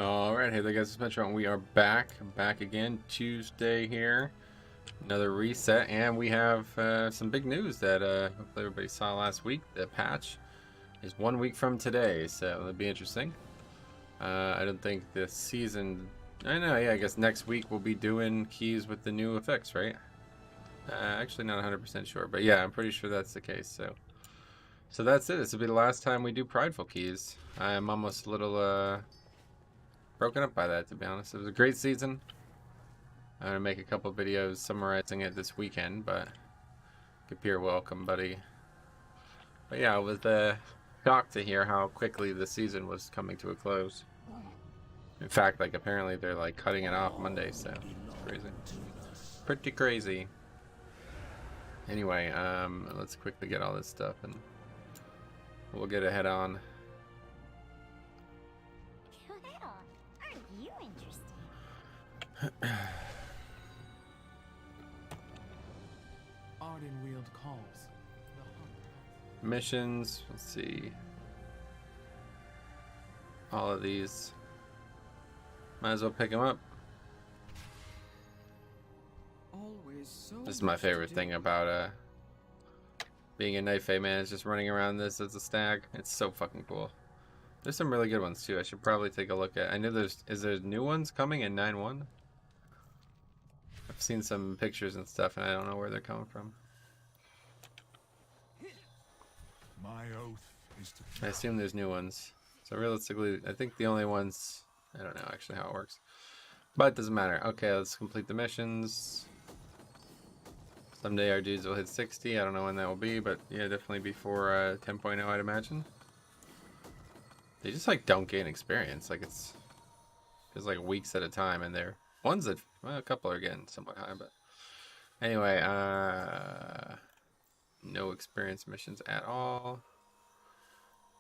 All right, hey there guys, it's Metro, and we are back again, Tuesday here. Another reset, and we have some big news that hopefully everybody saw last week. The patch is 1 week from today, so it'll be interesting. I don't think the season, I know, yeah, I guess next week we'll be doing keys with the new effects, right? Actually not 100% sure, but yeah, I'm pretty sure that's the case, so that's it. This will be the last time we do Prideful keys. I'm almost a little broken up by that, to be honest. It was a great season. I'm gonna make a couple videos summarizing it this weekend, but Kapir, welcome, buddy. But yeah, I was shocked to hear how quickly the season was coming to a close. In fact, like apparently they're like cutting it off Monday, so it's crazy, pretty crazy. Anyway, let's quickly get all this stuff and we'll get ahead on. Aren't you interesting? Arden-wheeled calls. Missions, let's see. All of these. Might as well pick them up. This is my favorite thing about being a Knife man, is just running around this as a stag. It's so fucking cool. There's some really good ones too. I should probably take a look at. I know is there new ones coming in 9.1? I've seen some pictures and stuff and I don't know where they're coming from. My oath is to I assume there's new ones. So realistically, I think the only ones, I don't know actually how it works. But it doesn't matter. Okay, let's complete the missions. Someday our dudes will hit 60. I don't know when that will be, but yeah, definitely before 10.0, I'd imagine. They just like don't gain experience. Like it's like weeks at a time, and they're ones that, well, a couple are getting somewhat high, but anyway, no experience missions at all.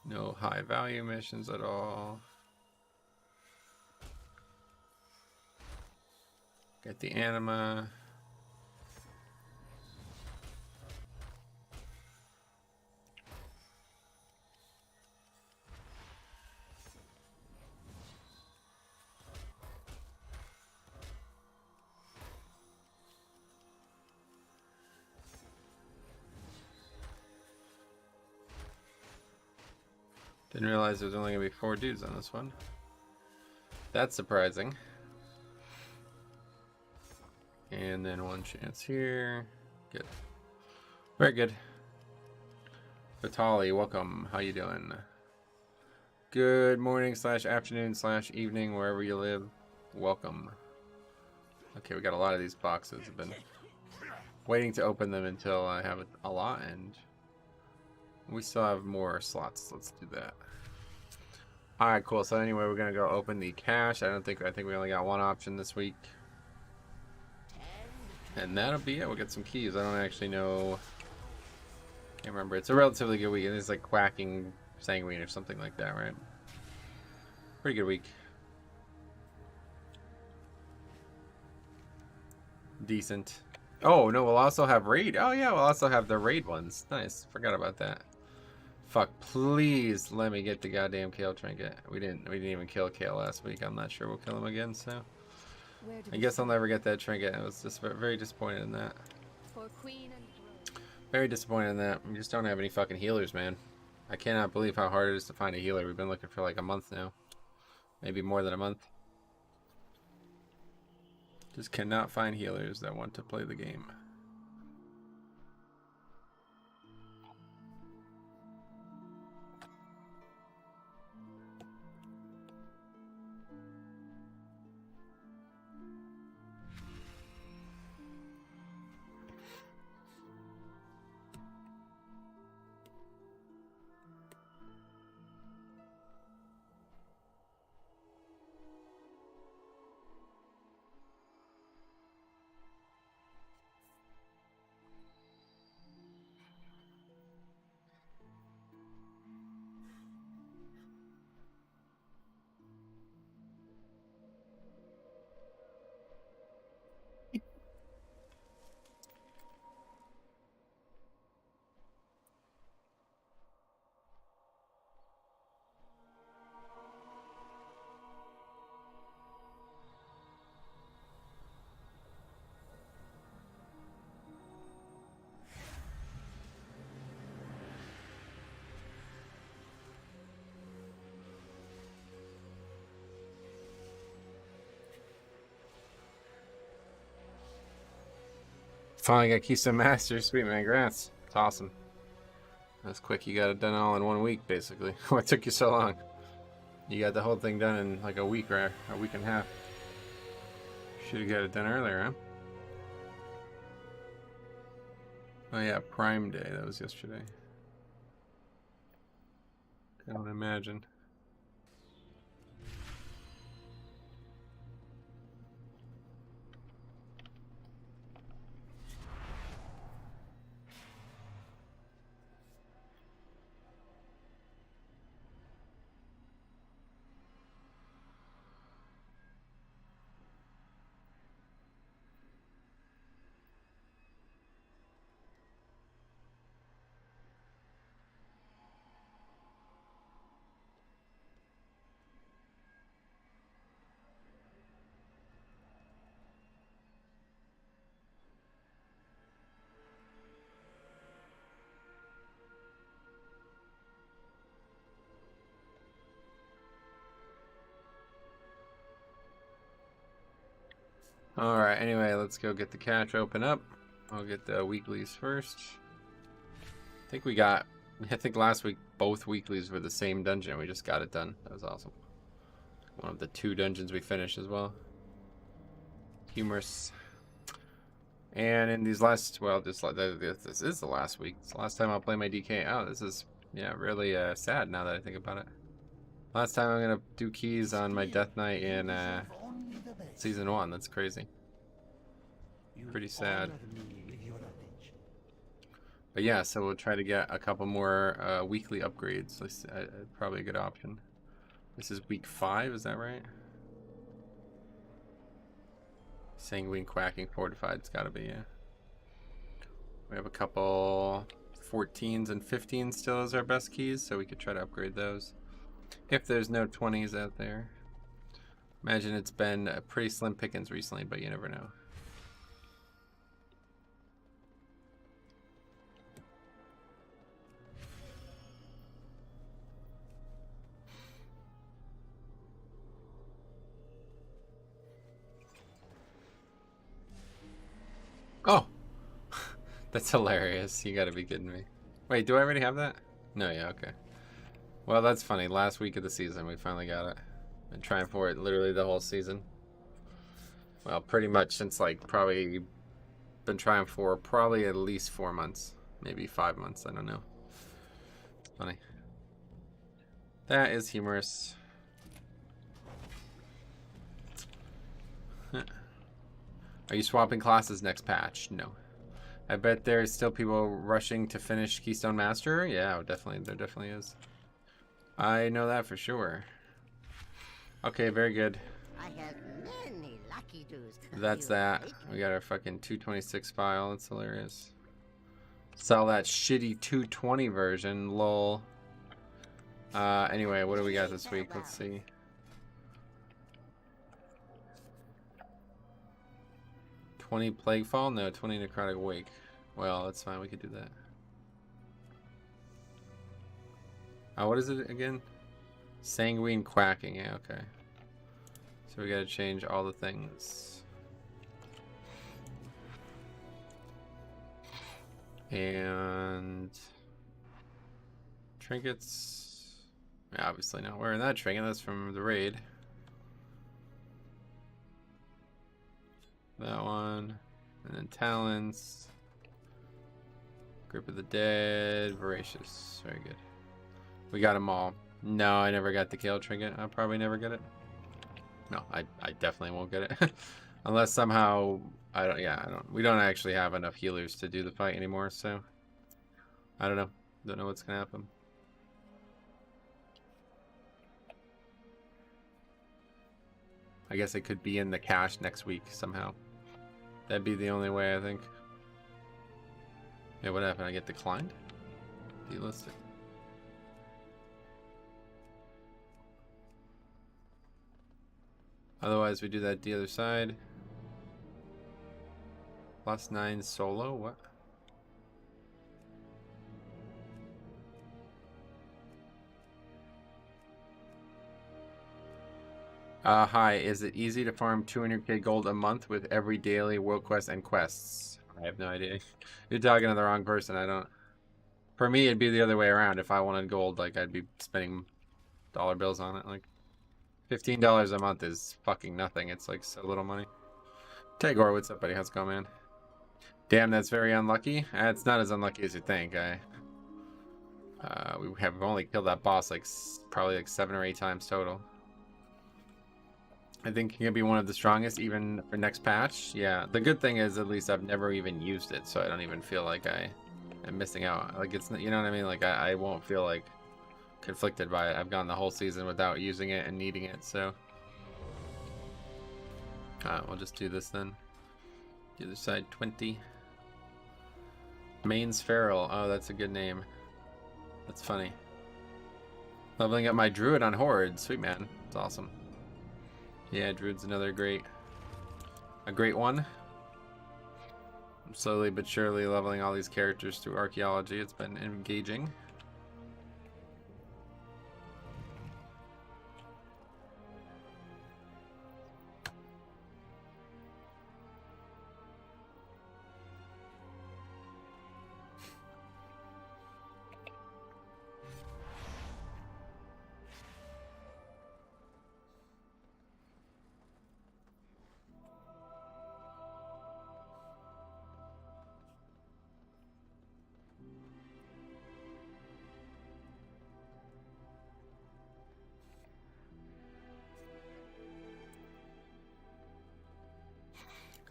No high value missions at all. Get the anima. Didn't realize there was only gonna be 4 dudes on this one. That's surprising. And then 1 chance here. Good. Very good. Vitali, welcome. How you doing? Good morning / afternoon / evening, wherever you live. Welcome. Okay, we got a lot of these boxes. I've been waiting to open them until I have a lot, and we still have more slots. Let's do that. Alright, cool. So anyway, we're gonna go open the cache. I think we only got 1 option this week. And that'll be it. We'll get some keys. I don't actually know. Can't remember. It's a relatively good week. It's like Quacking Sanguine or something like that, right? Pretty good week. Decent. Oh, no, we'll also have raid. Oh, yeah, we'll also have the raid ones. Nice. Forgot about that. Fuck, please let me get the goddamn Kale trinket. We didn't even kill Kale last week. I'm not sure we'll kill him again, so I guess I'll never get that trinket. I was just very disappointed in that. Very disappointed in that. We just don't have any fucking healers, man. I cannot believe how hard it is to find a healer. We've been looking for like a month now. Maybe more than a month. Just cannot find healers that want to play the game. Finally got Keystone Master. Sweet, man. Congrats. It's awesome. That's quick. You got it done all in 1 week, basically. What took you so long? You got the whole thing done in like a week or a week and a half. Should have got it done earlier, huh? Oh yeah, Prime Day. That was yesterday. I don't imagine. Alright, anyway, let's go get the cache open up. I'll get the weeklies first. I think last week both weeklies were the same dungeon. We just got it done. That was awesome. One of the 2 dungeons we finished as well. Humorous. And in these last, well, this is the last week. It's the last time I'll play my DK. Oh, this is, yeah, really sad now that I think about it. Last time I'm going to do keys on my Death Knight in Season 1. That's crazy. Pretty sad. But yeah, so we'll try to get a couple more weekly upgrades. That's probably a good option. This is week 5, is that right? Sanguine, Quacking, Fortified, it's gotta be, yeah. We have a couple 14s and 15s still as our best keys, so we could try to upgrade those. If there's no 20s out there. Imagine it's been pretty slim pickings recently, but you never know. Oh! That's hilarious. You gotta be kidding me. Wait, do I already have that? No, yeah, okay. Well, that's funny. Last week of the season, we finally got it. Been trying for it literally the whole season. Well, pretty much since like probably been trying for probably at least 4 months. Maybe 5 months, I don't know. Funny. That is humorous. Are you swapping classes next patch? No. I bet there's still people rushing to finish Keystone Master. Yeah, definitely. There definitely is. I know that for sure. Okay, very good. I have many lucky do's. That's that. We got our fucking 226 file. That's hilarious. Sell that shitty 220 version. Lol. Anyway, what do we got this week? Let's see. $20 Plaguefall? No, 20 Necrotic Wake. Well, that's fine. We could do that. What is it again? Sanguine Quacking. Yeah, okay. So we gotta change all the things. And trinkets. Yeah, obviously not wearing that trinket. That's from the raid. That one. And then talents. Grip of the Dead. Voracious. Very good. We got them all. No, I never got the Kale trinket. I'll probably never get it. No, I definitely won't get it. Unless somehow we don't actually have enough healers to do the fight anymore, so I don't know. Don't know what's gonna happen. I guess it could be in the cache next week somehow. That'd be the only way, I think. Yeah, what happened? I get declined? Delisted. Otherwise, we do that the other side. +9 solo? What? Hi, is it easy to farm 200k gold a month with every daily world quest and quests? I have no idea. You're talking to the wrong person. I don't. For me, it'd be the other way around. If I wanted gold, like I'd be spending dollar bills on it. Like $15 a month is fucking nothing. It's like so little money. Tagore, what's up, buddy? How's it going, man? Damn, that's very unlucky. It's not as unlucky as you think. We have only killed that boss like probably like 7 or 8 times total. I think he can be one of the strongest even for next patch. Yeah, the good thing is at least I've never even used it, so I don't even feel like I am missing out. Like it's, you know what I mean? Like I won't feel like conflicted by it. I've gone the whole season without using it and needing it, so we'll just do this then. The other side 20. Main's Feral. Oh, that's a good name. That's funny. Leveling up my druid on Horde. Sweet, man. It's awesome. Yeah, druid's another great one. I'm slowly but surely leveling all these characters through archaeology. It's been engaging.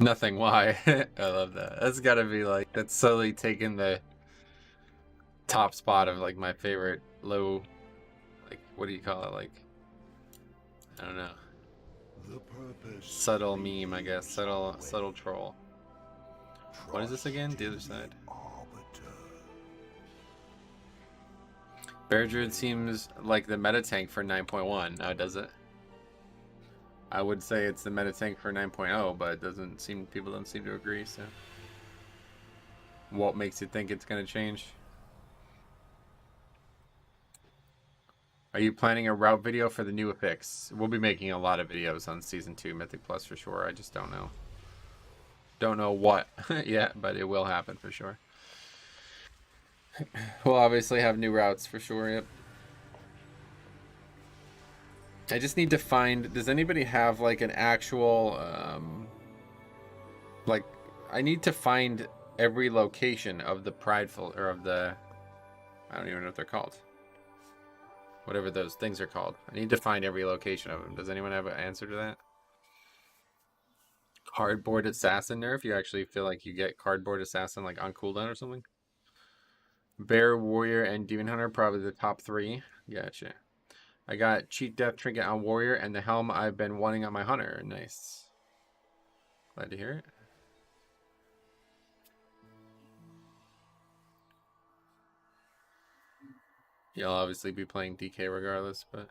Nothing. Why? I love that. That's gotta be like, that's slowly taking the top spot of like my favorite low, like, what do you call it? Like, I don't know. Subtle meme, I guess. Subtle troll. What is this again? The other side. Bear Druid seems like the meta tank for 9.1. Now, does it? I would say it's the meta tank for 9.0, but it doesn't seem, people don't seem to agree, so. What makes you think it's going to change? Are you planning a route video for the new affix? We'll be making a lot of videos on Season 2 Mythic Plus for sure. I just don't know. Don't know what yet, but it will happen for sure. We'll obviously have new routes for sure, yep. I just need to find, does anybody have like an actual, like, I need to find every location of the prideful, or of the, I don't even know what they're called. Whatever those things are called. I need to find every location of them. Does anyone have an answer to that? Cardboard Assassin nerf? You actually feel like you get Cardboard Assassin like on cooldown or something? Bear, Warrior, and Demon Hunter, probably the top 3. Gotcha. I got Cheat Death Trinket on Warrior and the helm I've been wanting on my Hunter. Nice. Glad to hear it. You'll obviously be playing DK regardless, but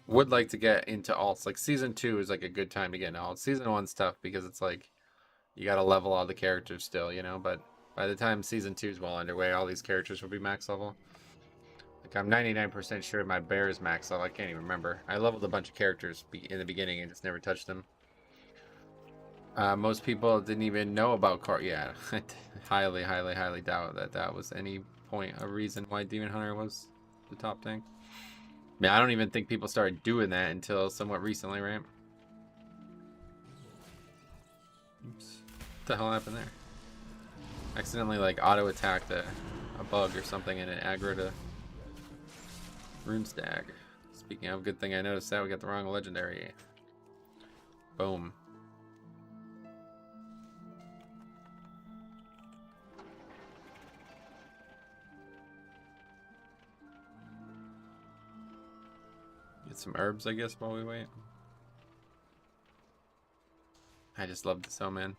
would like to get into alts. Like Season 2 is like a good time to get into alts. Season 1's tough because it's like you gotta level all the characters still, you know, but by the time Season 2 is well underway, all these characters will be max level. Like, I'm 99% sure my bear is max level. I can't even remember. I leveled a bunch of characters in the beginning and just never touched them. Most people didn't even know about Yeah, I highly doubt that that was any point a reason why Demon Hunter was the top tank. I mean, I don't even think people started doing that until somewhat recently, right? Oops. What the hell happened there? Accidentally like auto attacked a bug or something and it aggroed a rune stag. Speaking of, good thing I noticed that we got the wrong legendary. Boom. Get some herbs, I guess, while we wait. I just love the zone, man.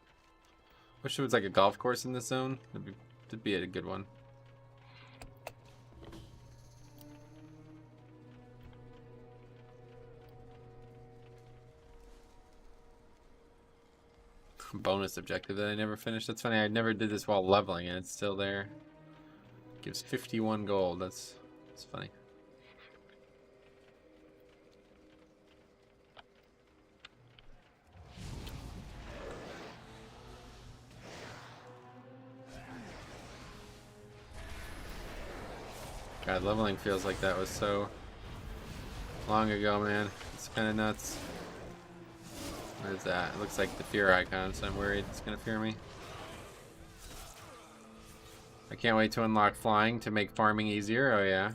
Wish there was like a golf course in this zone. That'd be a good one. Bonus objective that I never finished. That's funny. I never did this while leveling and it's still there. Gives 51 gold. That's funny. God, leveling feels like that was so long ago, man. It's kind of nuts. What is that? It looks like the fear icon, so I'm worried it's gonna fear me. I can't wait to unlock flying to make farming easier. Oh yeah.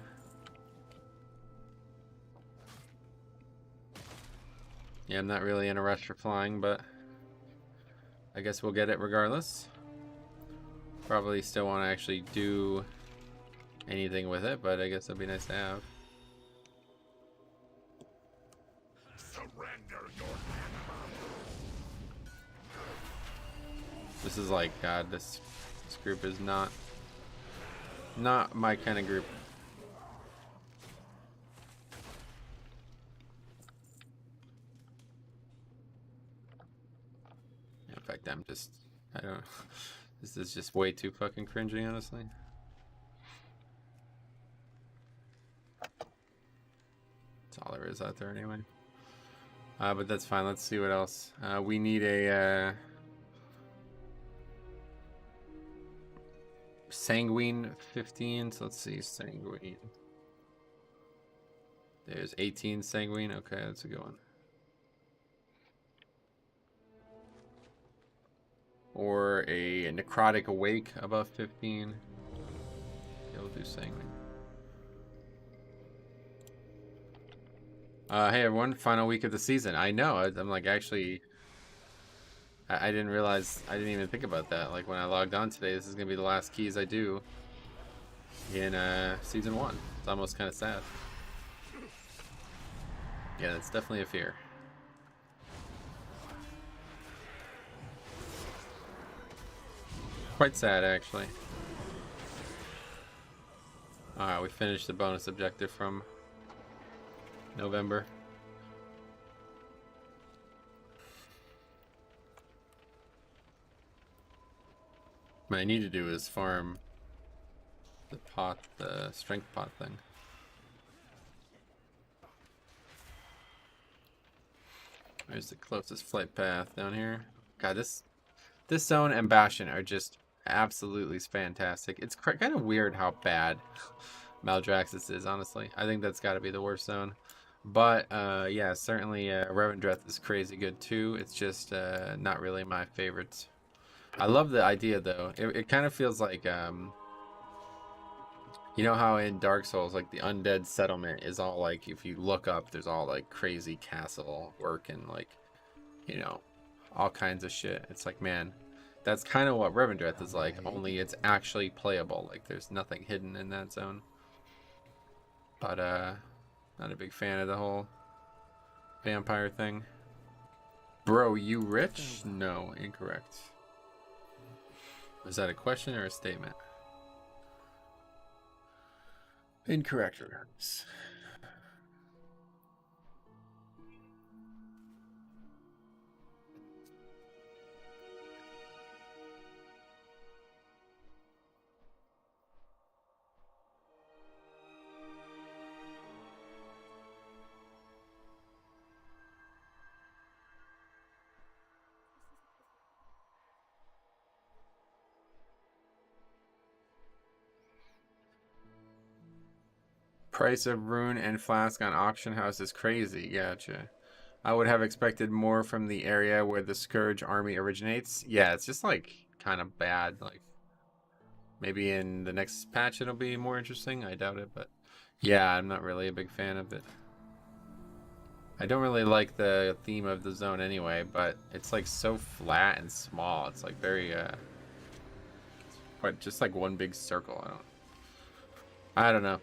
Yeah, I'm not really in a rush for flying, but I guess we'll get it regardless. Probably still want to actually do anything with it, but I guess it'd be nice to have. Surrender your animal. This is like, God, this group is not my kind of group. In fact, I don't, this is just way too fucking cringy, honestly. That's all there is out there anyway. But that's fine. Let's see what else. We need a Sanguine 15. So let's see, Sanguine. There's 18 Sanguine. Okay, that's a good one. Or a Necrotic Awake above 15. Yeah, we'll do Sanguine. Hey everyone, final week of the season. I know, I'm like actually... I didn't realize, I didn't even think about that. Like when I logged on today, this is going to be the last keys I do in season 1. It's almost kind of sad. Yeah, that's definitely a fear. Quite sad, actually. Alright, we finished the bonus objective from November. What I need to do is farm the pot, the strength pot thing. There's the closest flight path down here. God, this zone and Bastion are just absolutely fantastic. It's kind of weird how bad Maldraxxus is, honestly. I think that's got to be the worst zone. But, yeah, certainly Revendreth is crazy good, too. It's just not really my favorite. I love the idea, though. It kind of feels like, you know how in Dark Souls, like, the undead settlement is all, like, if you look up, there's all, like, crazy castle work and, like, you know, all kinds of shit. It's like, man, that's kind of what Revendreth is like, only it's actually playable. Like, there's nothing hidden in that zone. But, not a big fan of the whole vampire thing. Bro, you rich? No, incorrect. Was that a question or a statement? Incorrect, regardless. Price of rune and flask on auction house is crazy. Gotcha. I would have expected more from the area where the Scourge army originates. Yeah, it's just like kind of bad. Like maybe in the next patch it'll be more interesting. I doubt it, but yeah, I'm not really a big fan of it. I don't really like the theme of the zone anyway, but it's like so flat and small. It's like very quite just like one big circle. I don't know.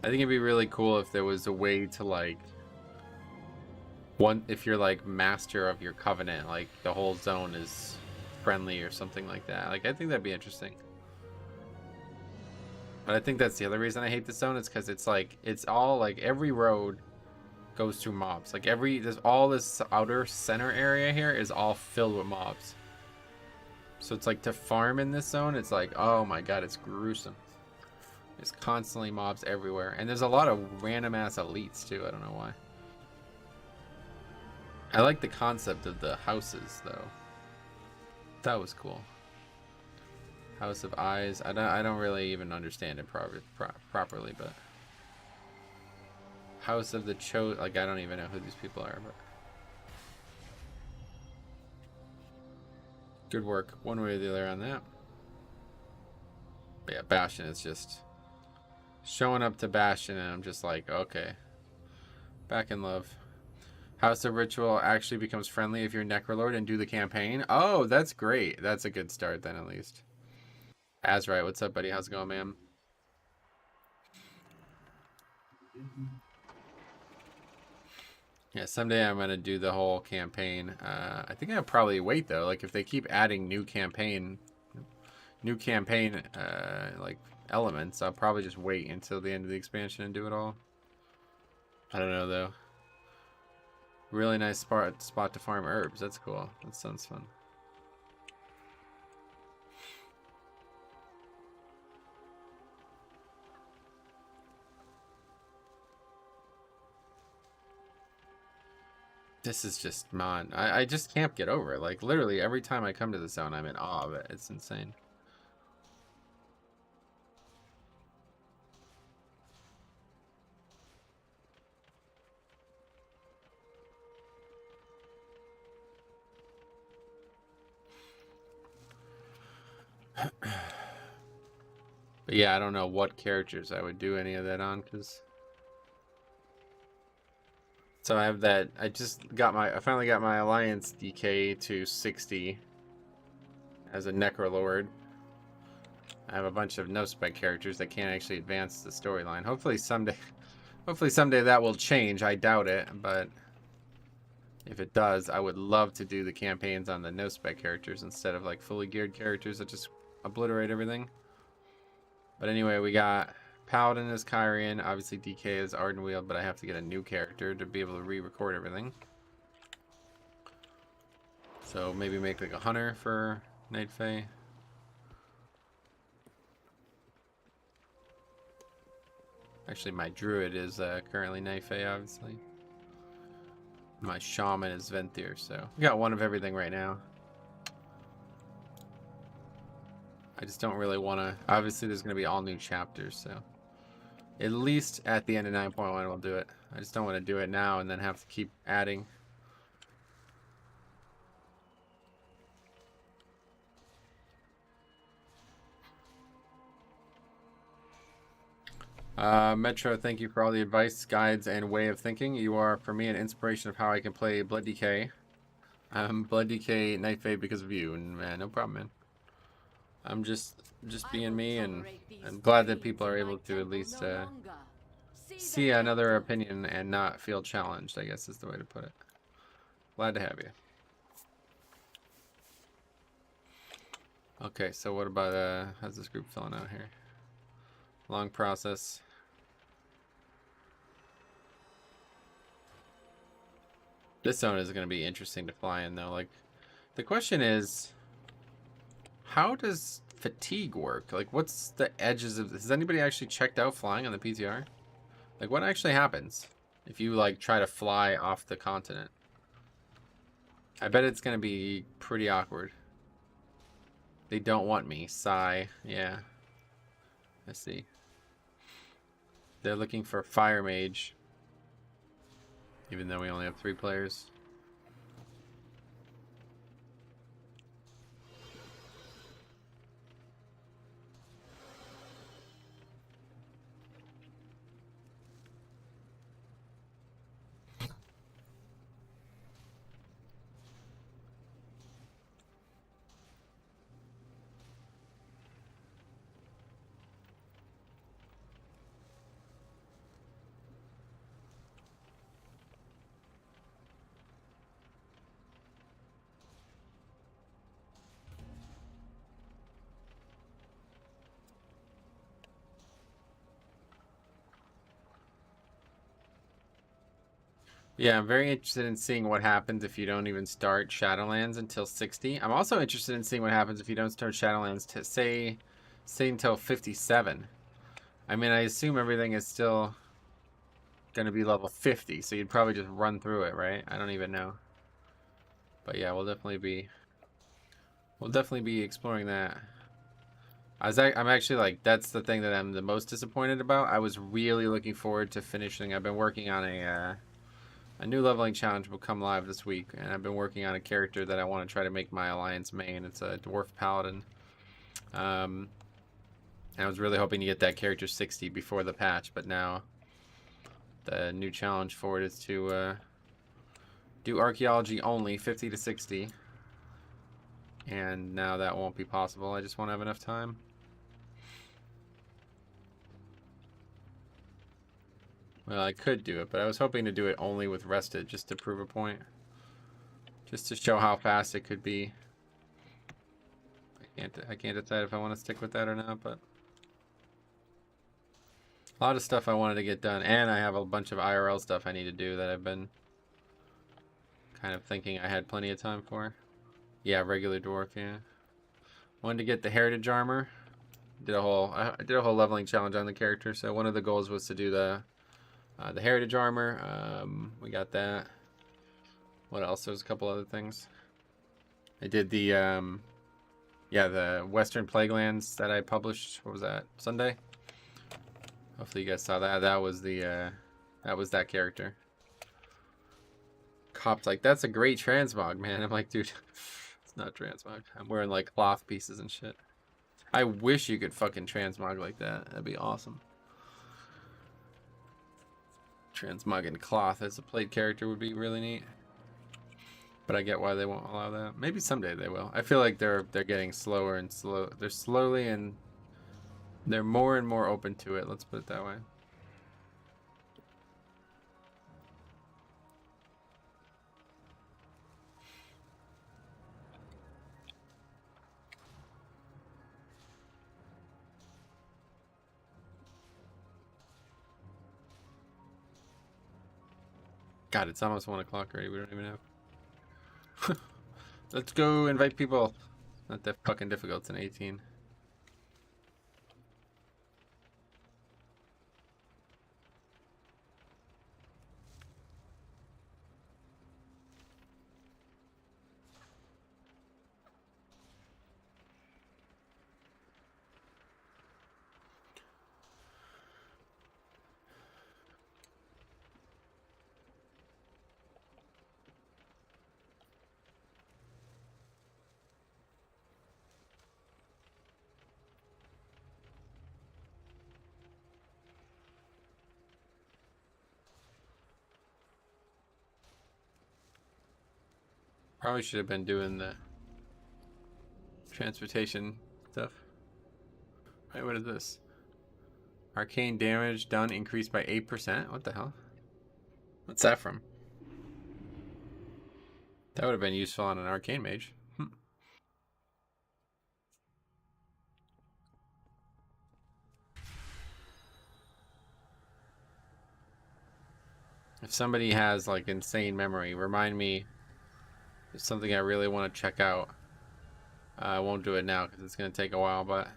I think it'd be really cool if there was a way to like if you're like master of your covenant, like the whole zone is friendly or something like that. Like I think that'd be interesting. But I think that's the other reason I hate this zone is because it's like it's all like every road goes through mobs. Like there's all this outer center area here is all filled with mobs. So it's like to farm in this zone, it's like, oh my god, it's gruesome. There's constantly mobs everywhere. And there's a lot of random ass elites too. I don't know why. I like the concept of the houses though. That was cool. House of Eyes. I don't really even understand it properly, but House of the like I don't even know who these people are, but good work one way or the other on that. But yeah, Bastion is just showing up to Bastion and I'm just like, okay. Back in love. House of Ritual actually becomes friendly if you're Necrolord and do the campaign. Oh, that's great. That's a good start then, at least. Azrite, what's up, buddy? How's it going, man? Yeah, someday I'm gonna do the whole campaign. I think I'll probably wait though. Like if they keep adding new campaign, like elements, I'll probably just wait until the end of the expansion and do it all. I don't know though. Really nice spot to farm herbs. That's cool. That sounds fun. This is just Mon. I just can't get over it. Like literally every time I come to the zone, I'm in awe of it. It's insane. But yeah, I don't know what characters I would do any of that on, because so I have that. I finally got my Alliance DK to 60 as a Necrolord. I have a bunch of no spec characters that can't actually advance the storyline. Hopefully someday that will change. I doubt it, but if it does, I would love to do the campaigns on the no spec characters instead of like fully geared characters that just obliterate everything. But anyway, we got Paladin as Kyrian, obviously DK is Ardenweald, but I have to get a new character to be able to re-record everything. So maybe make like a Hunter for Night Fae. Actually, my Druid is currently Night Fae, obviously. My Shaman is Venthyr, so we got one of everything right now. I just don't really want to. Obviously, there's going to be all new chapters, so at least at the end of 9.1 we'll do it. I just don't want to do it now and then have to keep adding. Metro, thank you for all the advice, guides, and way of thinking. You are, for me, an inspiration of how I can play Blood DK. Blood DK Night Fae because of you, and man, no problem, man. I'm just being me, and I'm glad that people are able to at least see another opinion and not feel challenged, I guess is the way to put it. Glad to have you. Okay, so what about how's this group filling out here? Long process. This zone is going to be interesting to fly in though. Like, the question is, how does fatigue work? Like, what's the edges of this? Has anybody actually checked out flying on the PTR? Like, what actually happens if you like try to fly off the continent? I bet it's going to be pretty awkward. They don't want me. Sigh. Yeah. I see. They're looking for Fire Mage. Even though we only have 3 players. Yeah, I'm very interested in seeing what happens if you don't even start Shadowlands until 60. I'm also interested in seeing what happens if you don't start Shadowlands to say until 57. I mean, I assume everything is still going to be level 50, so you'd probably just run through it, right? I don't even know. But yeah, we'll definitely be exploring that. I'm actually like, that's the thing that I'm the most disappointed about. I was really looking forward to finishing. I've been working on a new leveling challenge will come live this week, and I've been working on a character that I want to try to make my alliance main. It's a dwarf paladin. And I was really hoping to get that character 60 before the patch, but now the new challenge for it is to do archaeology only, 50 to 60. And now that won't be possible. I just won't have enough time. Well, I could do it, but I was hoping to do it only with rested, just to prove a point. Just to show how fast it could be. I can't decide if I want to stick with that or not, but a lot of stuff I wanted to get done, and I have a bunch of IRL stuff I need to do that I've been kind of thinking I had plenty of time for. Yeah, regular dwarf, yeah. Wanted to get the heritage armor. I did a whole leveling challenge on the character, so one of the goals was to do the heritage armor. We got that. What else? There's a couple other things. I did the the Western Plaguelands that I published. What was that? Sunday. Hopefully you guys saw that. That was that character. Cop's like, that's a great transmog, man. I'm like, dude, it's not transmog. I'm wearing like cloth pieces and shit. I wish you could fucking transmog like that. That'd be awesome. Transmog in cloth as a plate character would be really neat. But I get why they won't allow that. Maybe someday they will. I feel like they're getting slower and slow. They're slowly and they're more and more open to it. Let's put it that way. God, it's almost 1 o'clock already. We don't even have. Let's go invite people. Not that fucking difficult. It's an 18. Probably should have been doing the transportation stuff. Wait, what is this? Arcane damage done increased by 8%? What the hell? What's that from? That would have been useful on an arcane mage. If somebody has like insane memory, remind me. It's something I really want to check out. I won't do it now because it's going to take a while, but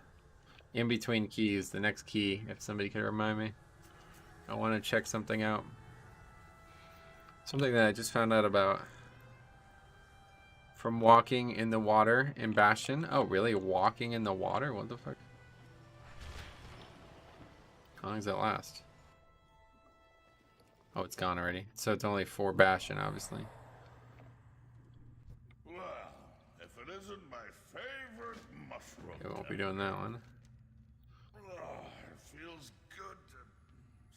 in between keys, the next key, if somebody could remind me. I want to check something out. Something that I just found out about. From walking in the water in Bastion. Oh, really? Walking in the water? What the fuck? How long does that last? Oh, it's gone already. So it's only 4 Bastion, obviously. Well, if it isn't my favorite mushroom. We won't be doing that one. It feels good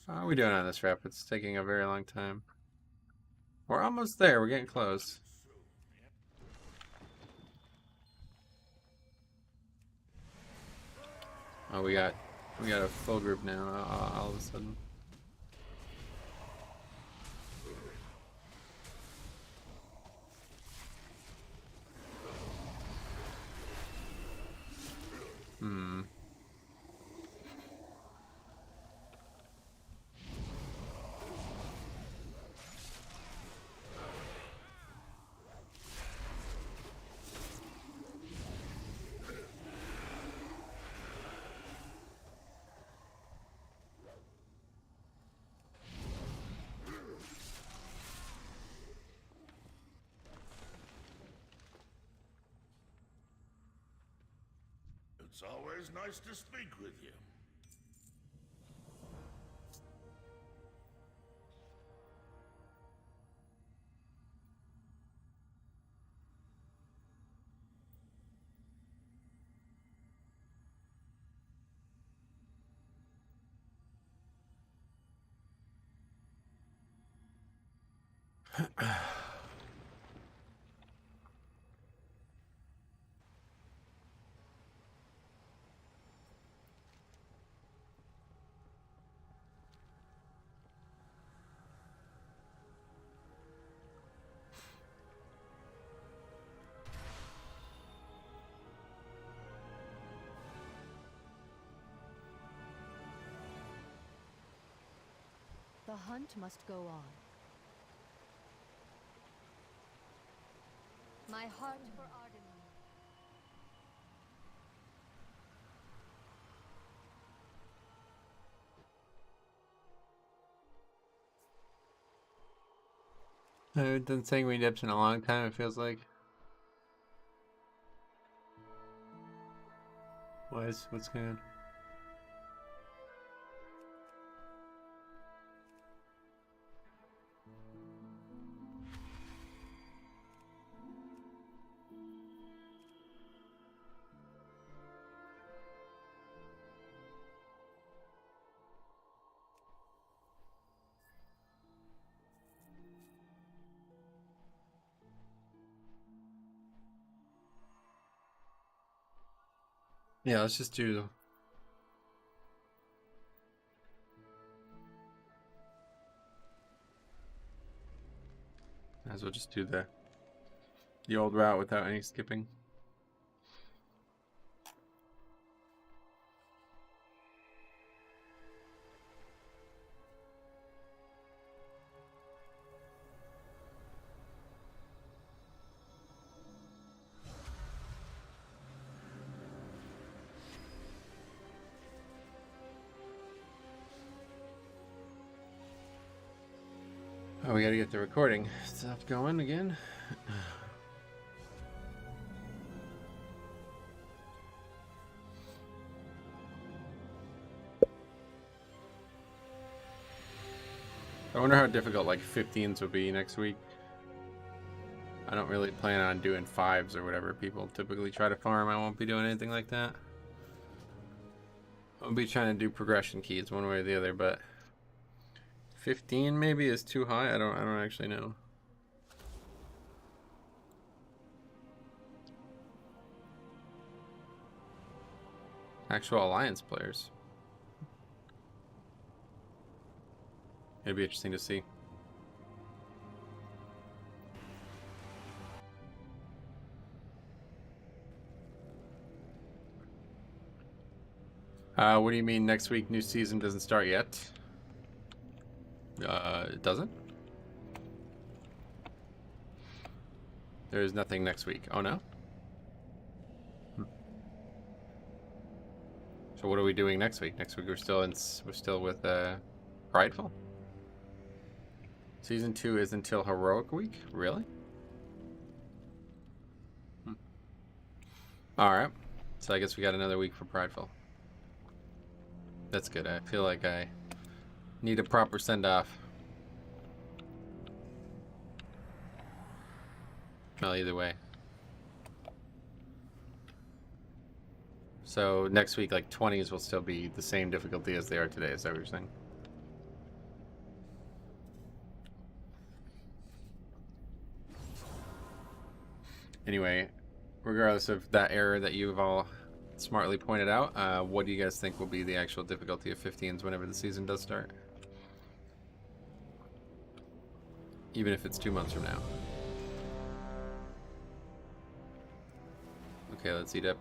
to... How are we doing on this rep? It's taking a very long time. We're almost there. We're getting close. Oh, we got a full group now. All of a sudden. It's always nice to speak with you. The hunt must go on. My heart for Arden. I haven't done sanguine dips in a long time, it feels like. What's going on? Yeah, let's just do. Might as well just do the old route without any skipping. Oh, we gotta get the recording stuff going again. I wonder how difficult like 15s will be next week. I don't really plan on doing 5s or whatever people typically try to farm. I won't be doing anything like that. I'll be trying to do progression keys one way or the other, but 15 maybe is too high. I don't actually know. Actual alliance players. It'd be interesting to see. What do you mean next week new season doesn't start yet? It doesn't? There is nothing next week. Oh no? So what are we doing next week? Next week we're still with Prideful. Season 2 is until Heroic Week? Really? Alright. So I guess we got another week for Prideful. That's good. I feel like I need a proper send-off. Well, either way. So next week, like 20s will still be the same difficulty as they are today. Is that what you're saying? Anyway, regardless of that error that you've all smartly pointed out, what do you guys think will be the actual difficulty of 15s whenever the season does start? Even if it's 2 months from now. Okay, let's eat up.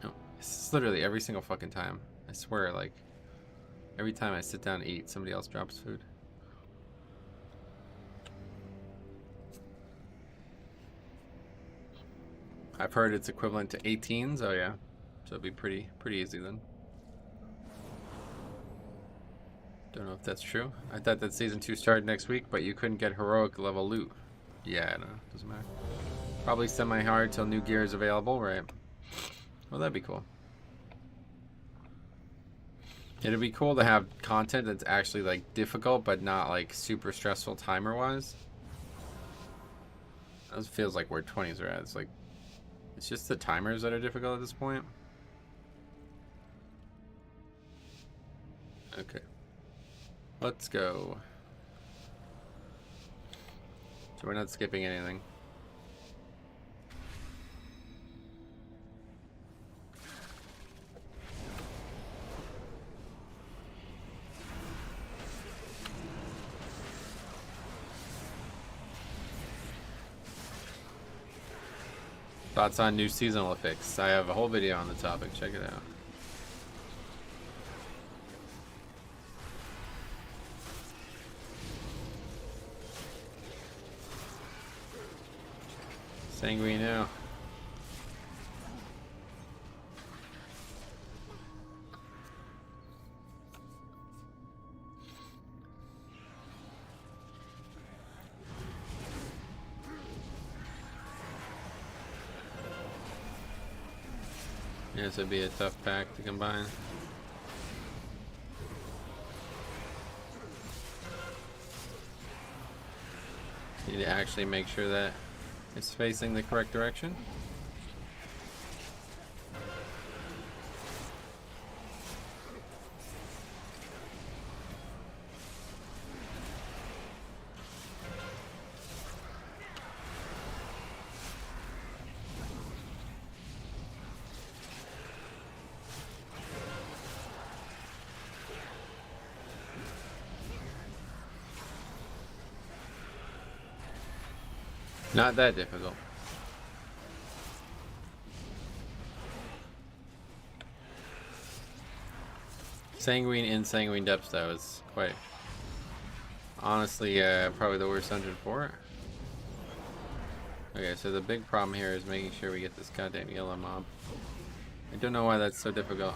No, this is literally every single fucking time. I swear, like, every time I sit down to eat, somebody else drops food. I've heard it's equivalent to 18s. Oh yeah, so it'd be pretty easy then. Don't know if that's true. I thought that season 2 started next week, but you couldn't get heroic level loot. Yeah, no, doesn't matter. Probably semi-hard till new gear is available, right? Well, that'd be cool. It'd be cool to have content that's actually like difficult, but not like super stressful timer-wise. That feels like where 20s are at. It's like, it's just the timers that are difficult at this point. Okay. Let's go. So we're not skipping anything. Thoughts on new seasonal effects? I have a whole video on the topic. Check it out. Sanguino. Yeah, this would be a tough pack to combine. Need to actually make sure that it's facing the correct direction. Not that difficult. Sanguine in Sanguine Depths though is quite honestly probably the worst dungeon for it. Okay, so the big problem here is making sure we get this goddamn yellow mob. I don't know why that's so difficult.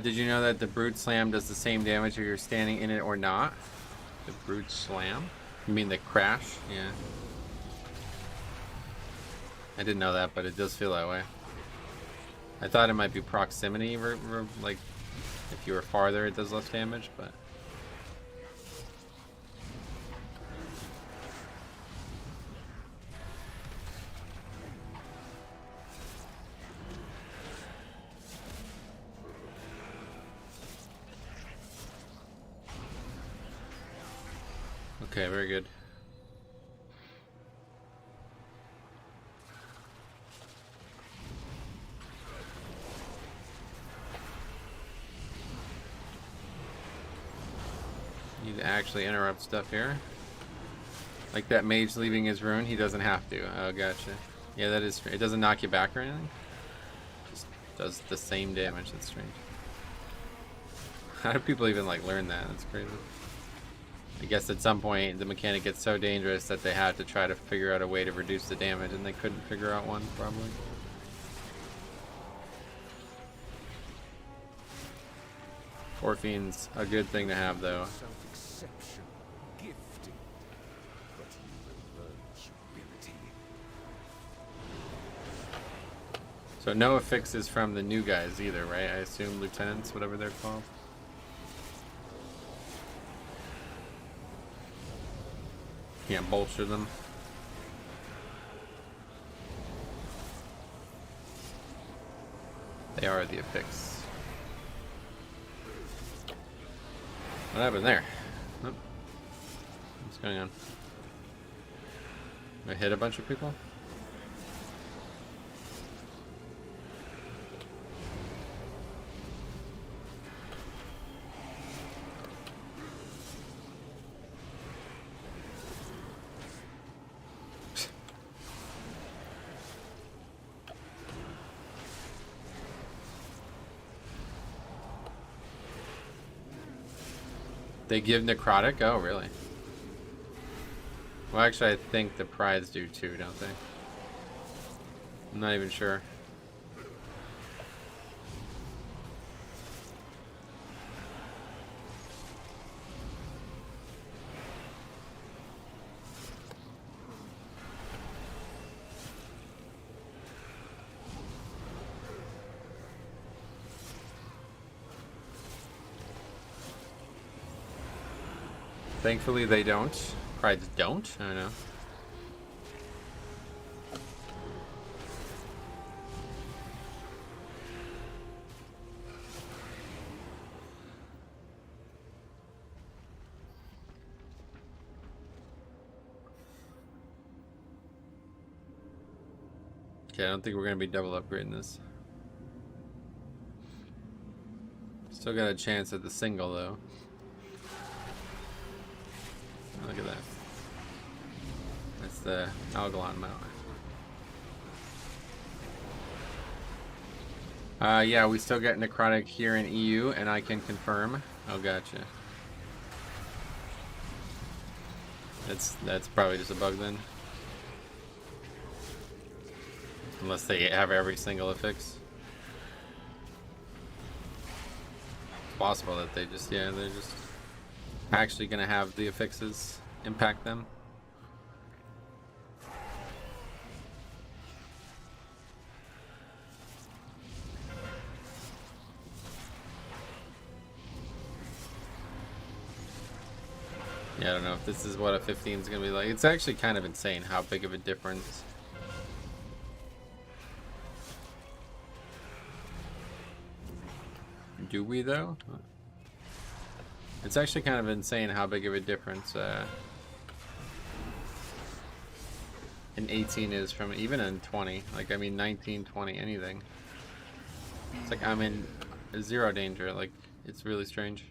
Did you know that the Brute Slam does the same damage if you're standing in it or not? The Brute Slam? You mean the crash? Yeah. I didn't know that, but it does feel that way. I thought it might be proximity, like if you were farther it does less damage, but... Okay, very good. Need to actually interrupt stuff here. Like that mage leaving his rune, he doesn't have to. Oh, gotcha. Yeah, that is. It doesn't knock you back or anything. Just does the same damage. That's strange. How do people even like learn that? That's crazy. I guess at some point the mechanic gets so dangerous that they had to try to figure out a way to reduce the damage, and they couldn't figure out one, probably. Orphene's a good thing to have, though. So no affixes from the new guys either, right? I assume lieutenants, whatever they're called. Can't bolster them. They are the affix. What happened there? Oh. What's going on? I hit a bunch of people? They give necrotic? Oh, really? Well, actually, I think the prides do too, don't they? I'm not even sure. Thankfully, they don't. Prides don't? I don't know. Okay, I don't think we're going to be double upgrading this. Still got a chance at the single, though. Look at that. That's the Algalon mount. Yeah, we still get necrotic here in EU, and I can confirm. Oh, gotcha. That's probably just a bug then. Unless they have every single affix. It's possible that they just, yeah, they're just actually gonna have the affixes impact them. Yeah, I don't know if this is what a 15 is gonna be like. It's actually kind of insane how big of a difference. Do we though? It's actually kind of insane how big of a difference an 18 is from even in 20. Like, I mean 19, 20, anything. It's like I'm in zero danger. Like, it's really strange.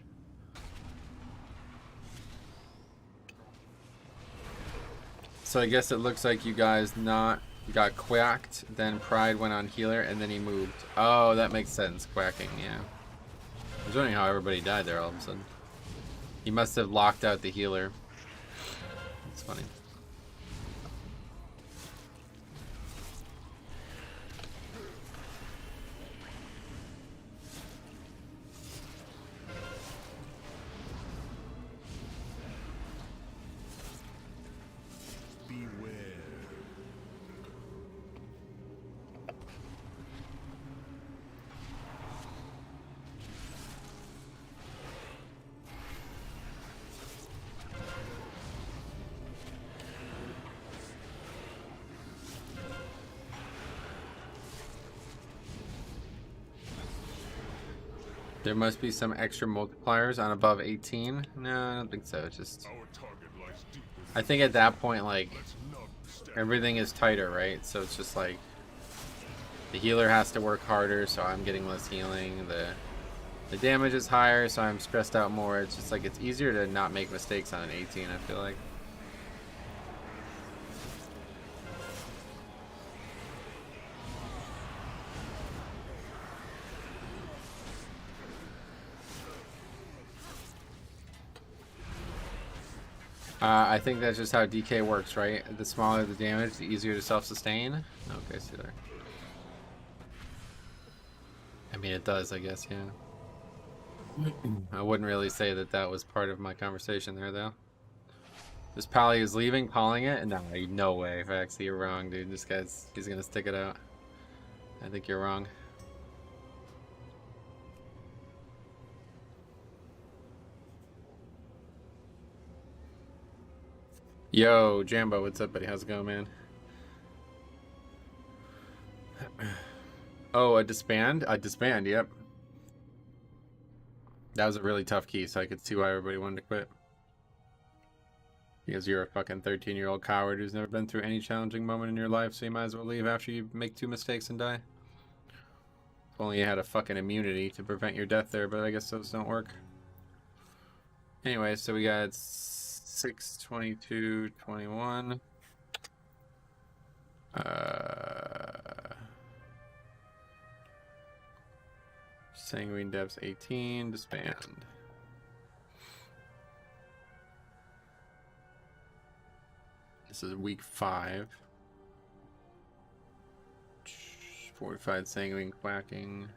So I guess it looks like you guys got quacked, then Pride went on healer, and then he moved. Oh, that makes sense. Quacking, yeah. I was wondering how everybody died there all of a sudden. He must have locked out the healer. That's funny. There must be some extra multipliers on above 18. No, I don't think so. It's just, I think at that point, like, everything is tighter, right? So it's just like the healer has to work harder, so I'm getting less healing. The damage is higher, so I'm stressed out more. It's just like it's easier to not make mistakes on an 18, I feel like. I think that's just how DK works, right? The smaller the damage, the easier to self-sustain. Okay, see there. I mean, it does, I guess, yeah. I wouldn't really say that that was part of my conversation there, though. This Pally is leaving, calling it? No, no way. Vaxie, you're wrong, dude. This guy's, he's gonna stick it out. I think you're wrong. Yo, Jambo, what's up, buddy? How's it going, man? Oh, a disband? A disband, yep. That was a really tough key, so I could see why everybody wanted to quit. Because you're a fucking 13-year-old coward who's never been through any challenging moment in your life, so you might as well leave after you make 2 mistakes and die. If only you had a fucking immunity to prevent your death there, but I guess those don't work. Anyway, so we got 6, 22, 21. Sanguine Depths 18, disband. This is week 5. Fortified sanguine quacking.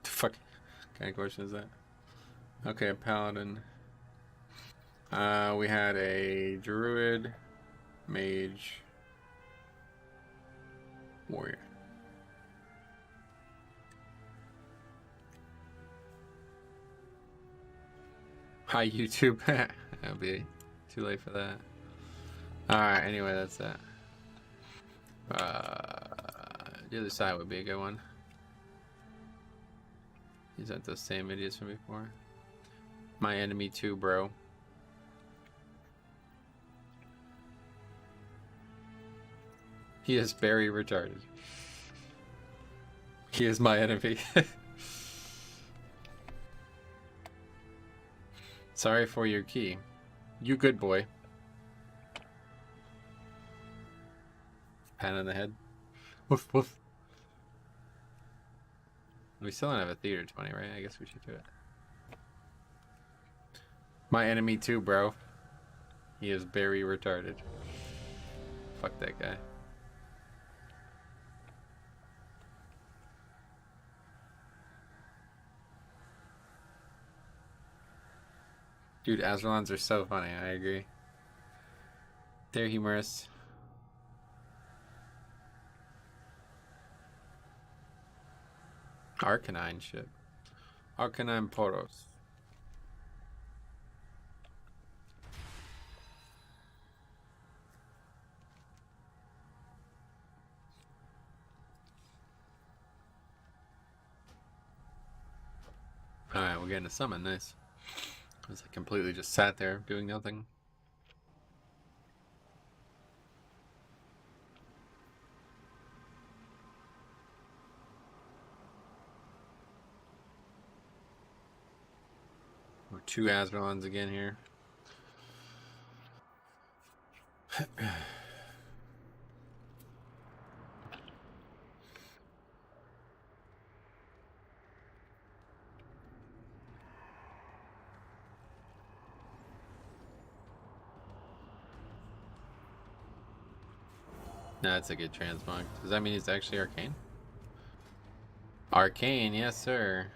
The fuck kind of question is that? Okay, a paladin. We had a druid, mage, warrior. Hi YouTube. That'll be too late for that. Alright, anyway, that's that. The other side would be a good one. These aren't the same idiots from before. My enemy too, bro. He is very retarded. He is my enemy. Sorry for your key. You good boy. Pat on the head. Woof woof. We still don't have a theater 20, right? I guess we should do it. My enemy too, bro. He is very retarded. Fuck that guy. Dude, Azralons are so funny, I agree. They're humorous. Arcanine shit. Arcanine Poros. Alright, we're getting a summon, nice. Because I completely just sat there doing nothing. We're 2 Azralons again here. No, that's a good transmog. Does that mean he's actually arcane? Arcane, yes sir.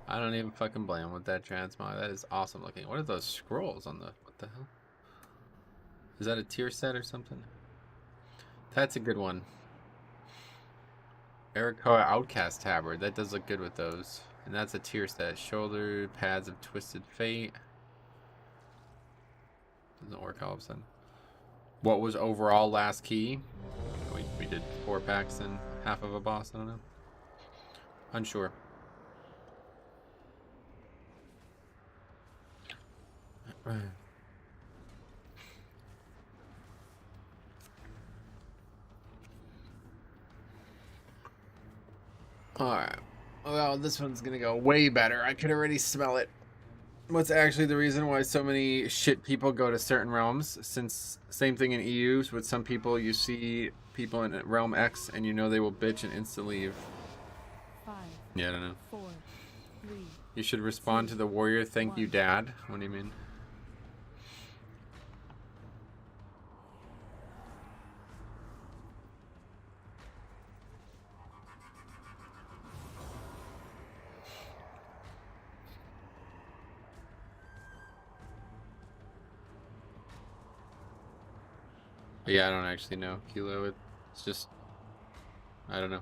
I don't even fucking blame him with that transmog. That is awesome looking. What are those scrolls on the... What the hell? Is that a tier set or something? That's a good one. Ericoa Outcast Tabard. That does look good with those. And that's a tier set. Shoulder pads of Twisted Fate. Doesn't work all of a sudden. What was overall last key? We did 4 packs and half of a boss. I don't know. Unsure. Alright. Well, this one's gonna go way better. I could already smell it. What's actually the reason why so many shit people go to certain realms? Since same thing in EUs with some people, you see people in realm X and you know they will bitch and insta leave. 5, Yeah, I don't know. 4, 3. You should respond to the warrior. Thank you, Dad. What do you mean? Yeah, I don't actually know, Kilo. It's just... I don't know.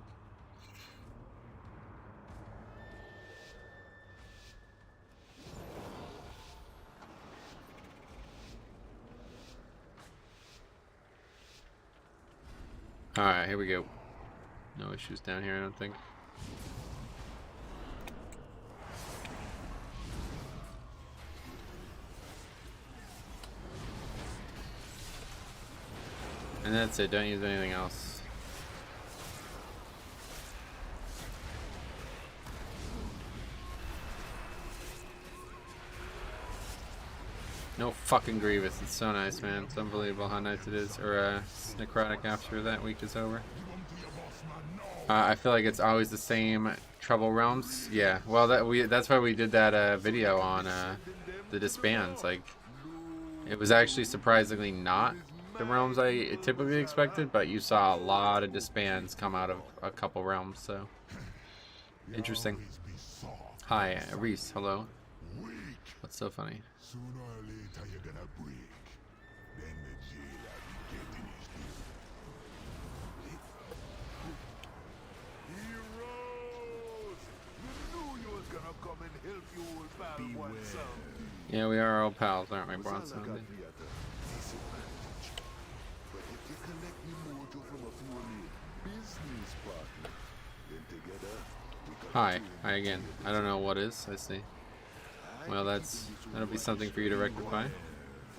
Alright, here we go. No issues down here, I don't think. And that's it, don't use anything else. No fucking Grievous, it's so nice, man. It's unbelievable how nice it is. Or necrotic after that week is over. You want to your boss man now? I feel like it's always the same trouble realms. Yeah, well, that's why we did that video on the disbands. Like, it was actually surprisingly not the realms I typically expected, but you saw a lot of disbands come out of a couple realms, so interesting. Hi, Reese, hello. What's so funny? Sooner or later you're gonna break. Then the jailer be getting his due. Heroes! You knew you was gonna come and help you old pal once out. Yeah, we are all pals, aren't we, Bronson? But if you collect me mojo from a few of me business partner, then together we can Hi again. I don't know what is. I see. Well, that'll be something for you to rectify.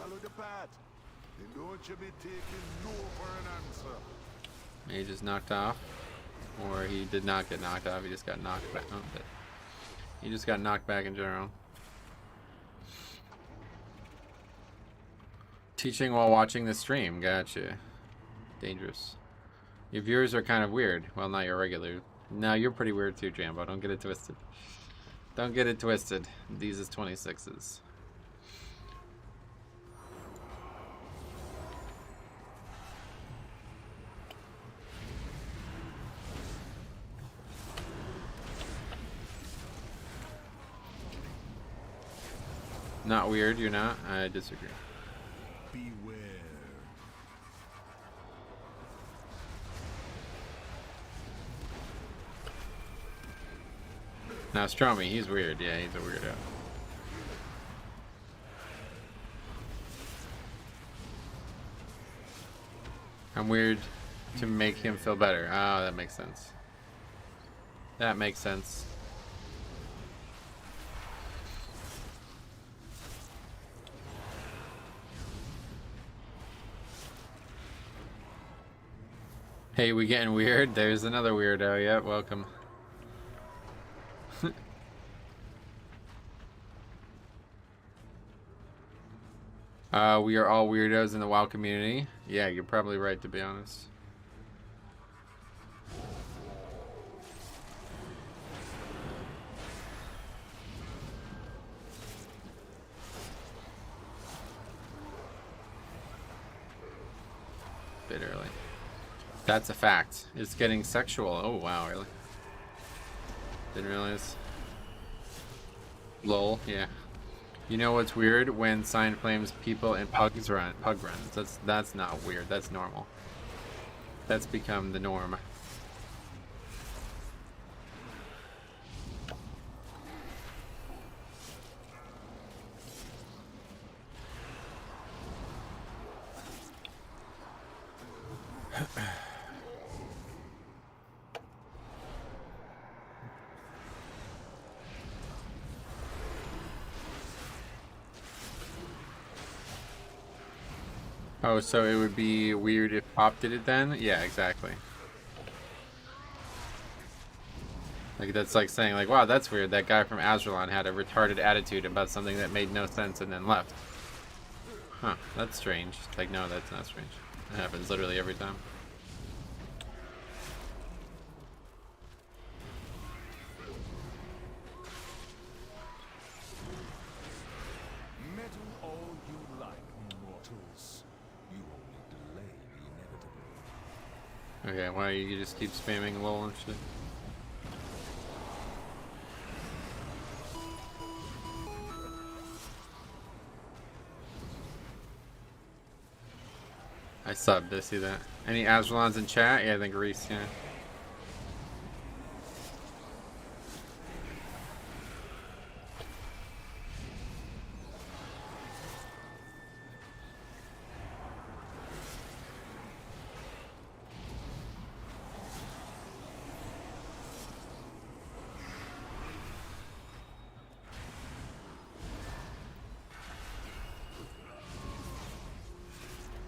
follow the path. Then don't you be taking no for an answer. He just knocked off, or he did not get knocked off. He just got knocked back. Oh, but he just got knocked back in general. Teaching while watching the stream. Gotcha. Dangerous. Your viewers are kind of weird. Well, not your regular. No, you're pretty weird too, Jambo. Don't get it twisted. Don't get it twisted. These is 26s. Not weird, you're not? I disagree. Beware. Now, Stromy, he's weird. Yeah, he's a weirdo. I'm weird to make him feel better. Oh, that makes sense. That makes sense. Hey, we getting weird? There's another weirdo. Yeah, welcome. We are all weirdos in the WoW community. Yeah, you're probably right, to be honest. Bit early. That's a fact. It's getting sexual. Oh, wow, really? Didn't realize. Lol, yeah. You know what's weird? When Sign flames people in pug runs. That's not weird. That's normal. That's become the norm. Oh, so it would be weird if Pop did it then? Yeah, exactly. Like, that's like saying, like, wow, that's weird. That guy from Azralan had a retarded attitude about something that made no sense and then left. Huh, that's strange. Like, no, that's not strange. It happens literally every time. Meddle all you like, mortals. You only delay the inevitable. Okay, why you just keep spamming lol and shit? I subbed, I see that. Any Azralons in chat? Yeah, I think Reese, yeah.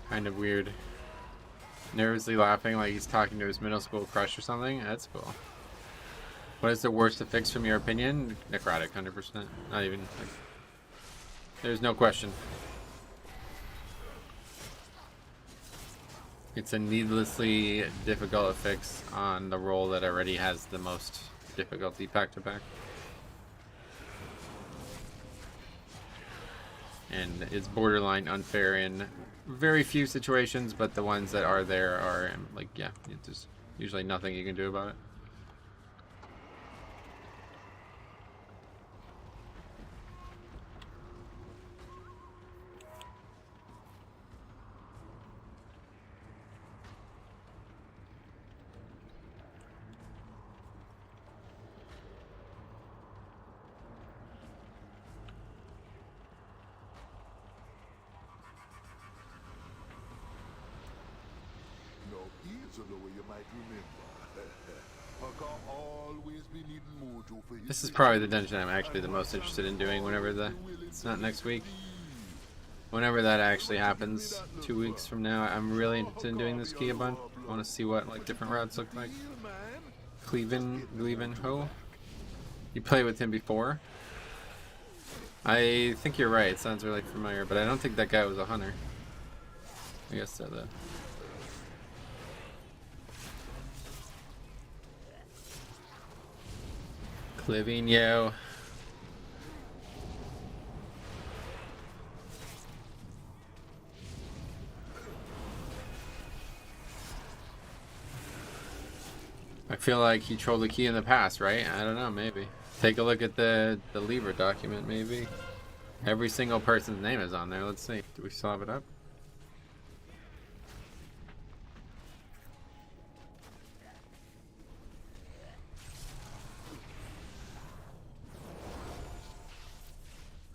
Kind of weird. Nervously laughing like he's talking to his middle school crush or something. That's cool. What is the worst to fix from your opinion? Necrotic, 100%. Not even, like, there's no question. It's a needlessly difficult fix on the role that already has the most difficulty back to back. And it's borderline unfair in very few situations, but the ones that are there are like, yeah, it's just usually nothing you can do about it. No, here's a way you might remember. Pucker always be needing mojo for his This is probably the dungeon I'm actually the most interested in doing whenever it's not next week. Whenever that actually happens, 2 weeks from now, I'm really interested in doing this key a bunch. I want to see what like different routes look like. Gleven Ho. You played with him before? I think you're right. It sounds really familiar, but I don't think that guy was a hunter. I guess so though. Clivino. I feel like he trolled the key in the past, right? I don't know, maybe. Take a look at the lever document, maybe. Every single person's name is on there. Let's see. Do we still have it up?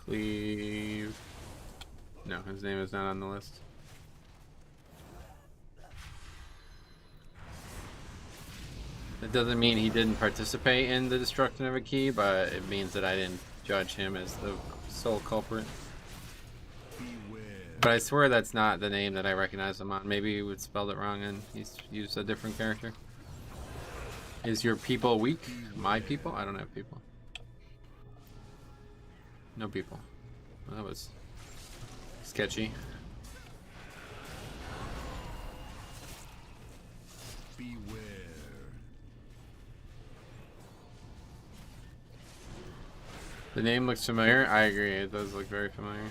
Cleve. No, his name is not on the list. It doesn't mean he didn't participate in the destruction of a key, but it means that I didn't judge him as the sole culprit. But I swear that's not the name that I recognize him on. Maybe he would spelled it wrong and he's used a different character. Is your people weak? My people? I don't have people. No people. Well, that was sketchy. Beware. The name looks familiar. I agree. It does look very familiar.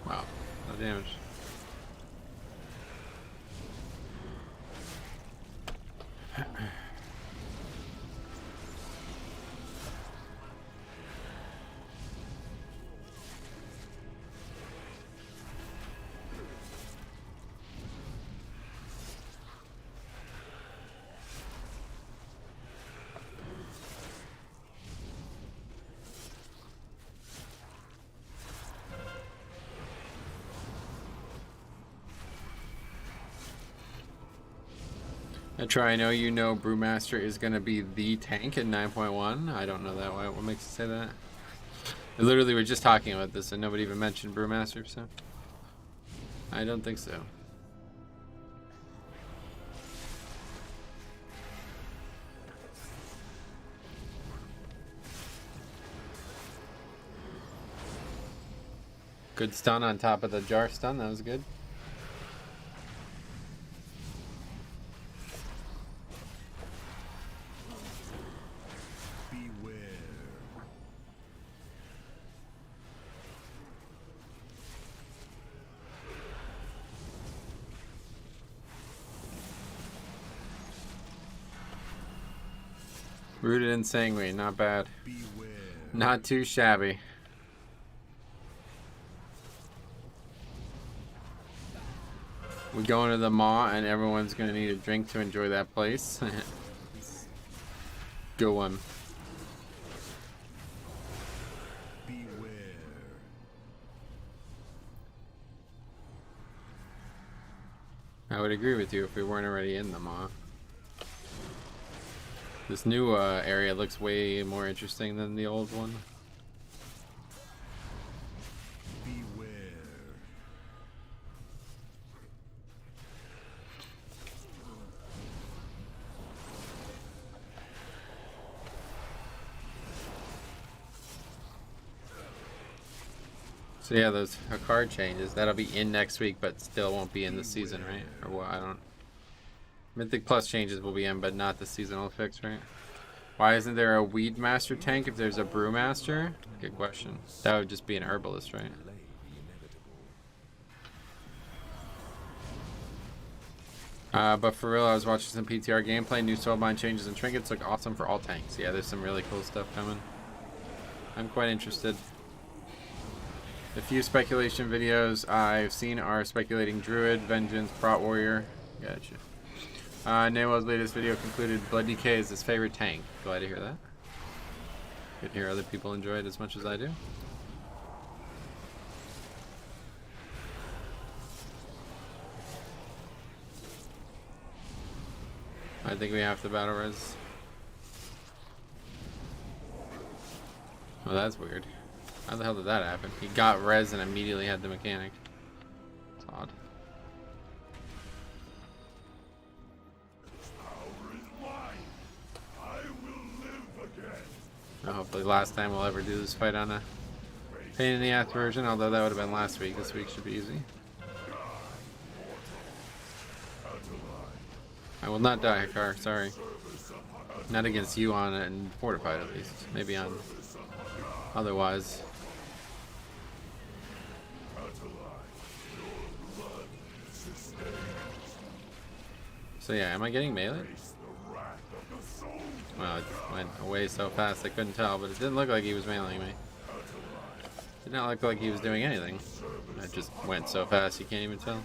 Wow. No damage. I try. I know you know Brewmaster is going to be the tank in 9.1. I don't know that. What makes you say that? I literally were just talking about this and nobody even mentioned Brewmaster, so I don't think so. Good stun on top of the jar stun. That was good. Rooted in sanguine, not bad. Beware. Not too shabby. We go into the maw and everyone's gonna need a drink to enjoy that place. Go on. Beware. I would agree with you if we weren't already in the maw. This new area looks way more interesting than the old one. Beware. So yeah, those card changes, that'll be in next week, but still won't be in the season, right? Or what? I don't. Mythic Plus changes will be in, but not the seasonal fix, right? Why isn't there a Weed Master tank if there's a Brewmaster? Good question. That would just be an Herbalist, right? But for real, I was watching some PTR gameplay. New soulbind changes and trinkets look awesome for all tanks. Yeah, there's some really cool stuff coming. I'm quite interested. The few speculation videos I've seen are speculating Druid, Vengeance, Prot Warrior. Gotcha. Nemo's latest video concluded Blood DK is his favorite tank. Glad to hear that. Good to hear other people enjoy it as much as I do. I think we have to battle res. Oh, that's weird. How the hell did that happen? He got res and immediately had the mechanic. It's odd. Well, hopefully last time we'll ever do this fight on a pain in the ass version, although that would have been last week. This week should be easy. I will not die, Hikar, sorry. Not against you on it and fortified at least. Maybe on otherwise. So yeah, am I getting melee? Well, it went away so fast I couldn't tell, but it didn't look like he was meleeing me. Did not look like he was doing anything. It just went so fast you can't even tell.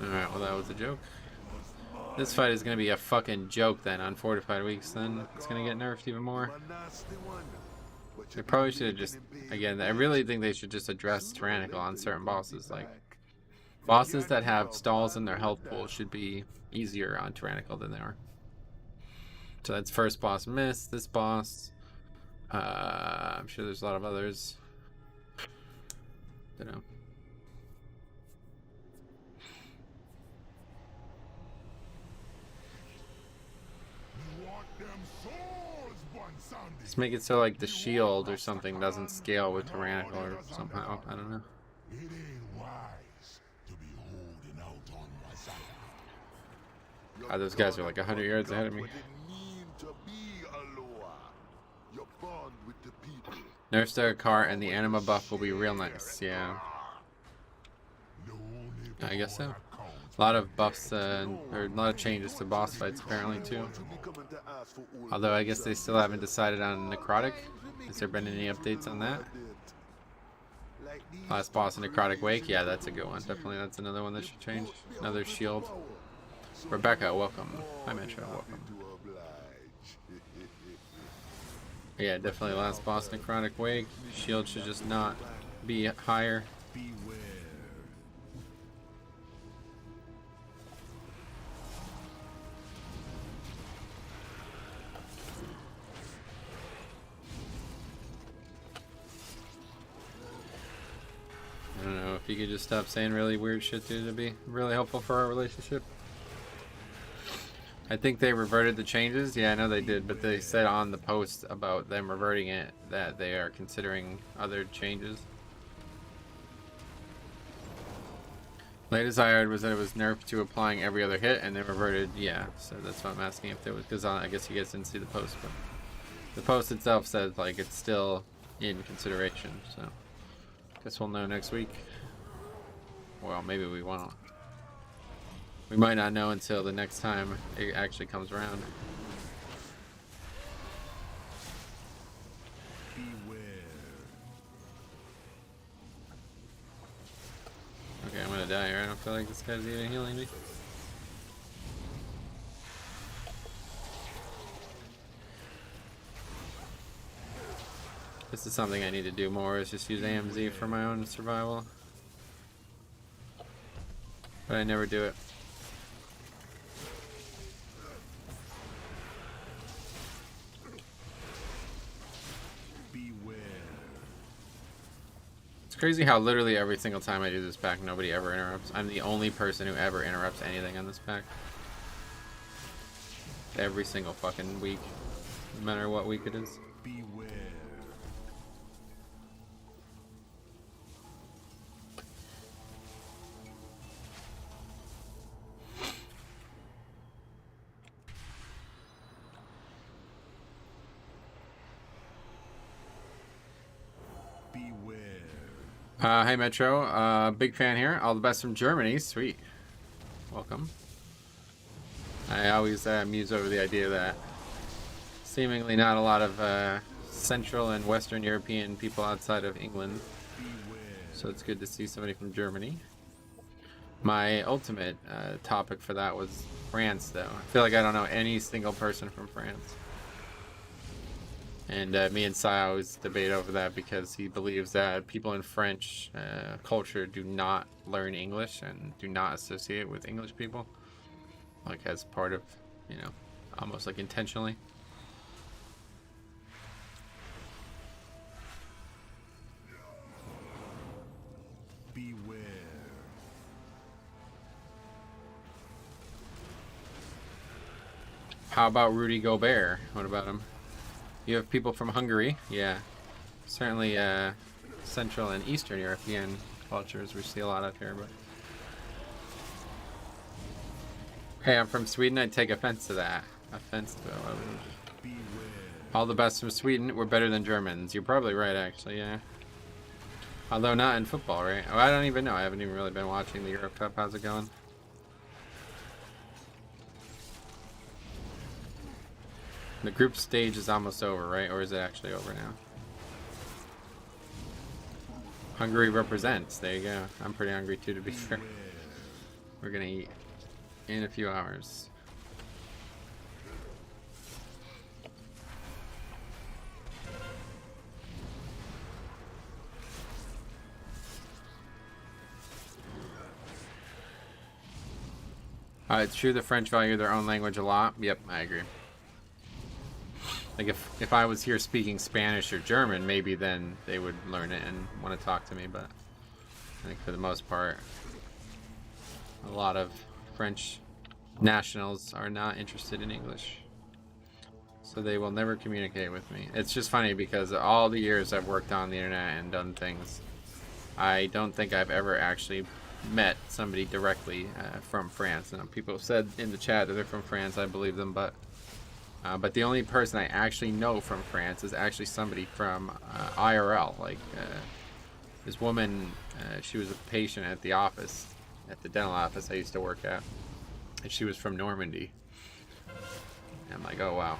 Alright, well that was a joke. This fight is going to be a fucking joke then on Fortified Weeks then. It's going to get nerfed even more. They probably should have just, again, I really think they should just address Tyrannical on certain bosses. Like, bosses that have stalls in their health pool should be easier on Tyrannical than they are. So that's first boss miss, this boss. I'm sure there's a lot of others. Don't know. Just make it so like the shield or something doesn't scale with Tyrannical or somehow. I don't know. It ain't wise to be holding out on my side. Ah, those guys are like 100 yards ahead of me. Nerfs to a car and the anima buff will be real nice. Yeah. I guess so. A lot of buffs or a lot of changes to boss fights apparently too. Although I guess they still haven't decided on Necrotic. Has there been any updates on that? Last boss in Necrotic Wake, yeah, that's a good one. Definitely, that's another one that should change. Another shield. Rebecca, welcome. Hi Metro, welcome. Yeah, definitely last boss Necrotic Wake. Shield should just not be higher. I don't know if you could just stop saying really weird shit, dude. It'd be really helpful for our relationship. I think they reverted the changes. Yeah, I know they did, but they said on the post about them reverting it that they are considering other changes. Latest I heard was that it was nerfed to applying every other hit, and they reverted. Yeah, so that's why I'm asking if there was, because I guess you guys didn't see the post, but the post itself said like it's still in consideration. So. Guess we'll know next week. Well, maybe we won't. We might not know until the next time it actually comes around. Okay, I'm gonna die here. I don't feel like this guy's even healing me. This is something I need to do more, is just use AMZ for my own survival. But I never do it. Beware. It's crazy how literally every single time I do this pack, nobody ever interrupts. I'm the only person who ever interrupts anything on this pack. every single fucking week, no matter what week it is. Beware. Hey Metro, big fan here. All the best from Germany. Sweet. Welcome. I always muse over the idea that seemingly not a lot of Central and Western European people outside of England. So it's good to see somebody from Germany. My ultimate topic for that was France, though. I feel like I don't know any single person from France. And me and Sai always debate over that because he believes that people in French culture do not learn English and do not associate with English people. Like as part of, you know, almost like intentionally. Beware. How about Rudy Gobert? What about him? You have people from Hungary, yeah. Certainly Central and Eastern European cultures we see a lot of here, but hey, I'm from Sweden. I take offense to that. Offense to it. All the best from Sweden. We're better than Germans. You're probably right, actually, yeah. Although not in football, right? Oh, I don't even know. I haven't even really been watching the Euro Cup. How's it going? The group stage is almost over, right? Or is it actually over now? Hungary represents. There you go. I'm pretty hungry too, to be fair. We're gonna eat in a few hours. It's true the French value their own language a lot. Yep, I agree. Like if I was here speaking Spanish or German, maybe then they would learn it and want to talk to me, but I think for the most part a lot of French nationals are not interested in English. So they will never communicate with me. It's just funny because all the years I've worked on the internet and done things, I don't think I've ever actually met somebody directly from France. And people have said in the chat that they're from France. I believe them, but the only person I actually know from France is actually somebody from IRL. Like this woman, she was a patient at the office, at the dental office I used to work at, and she was from Normandy. And I'm like, oh wow,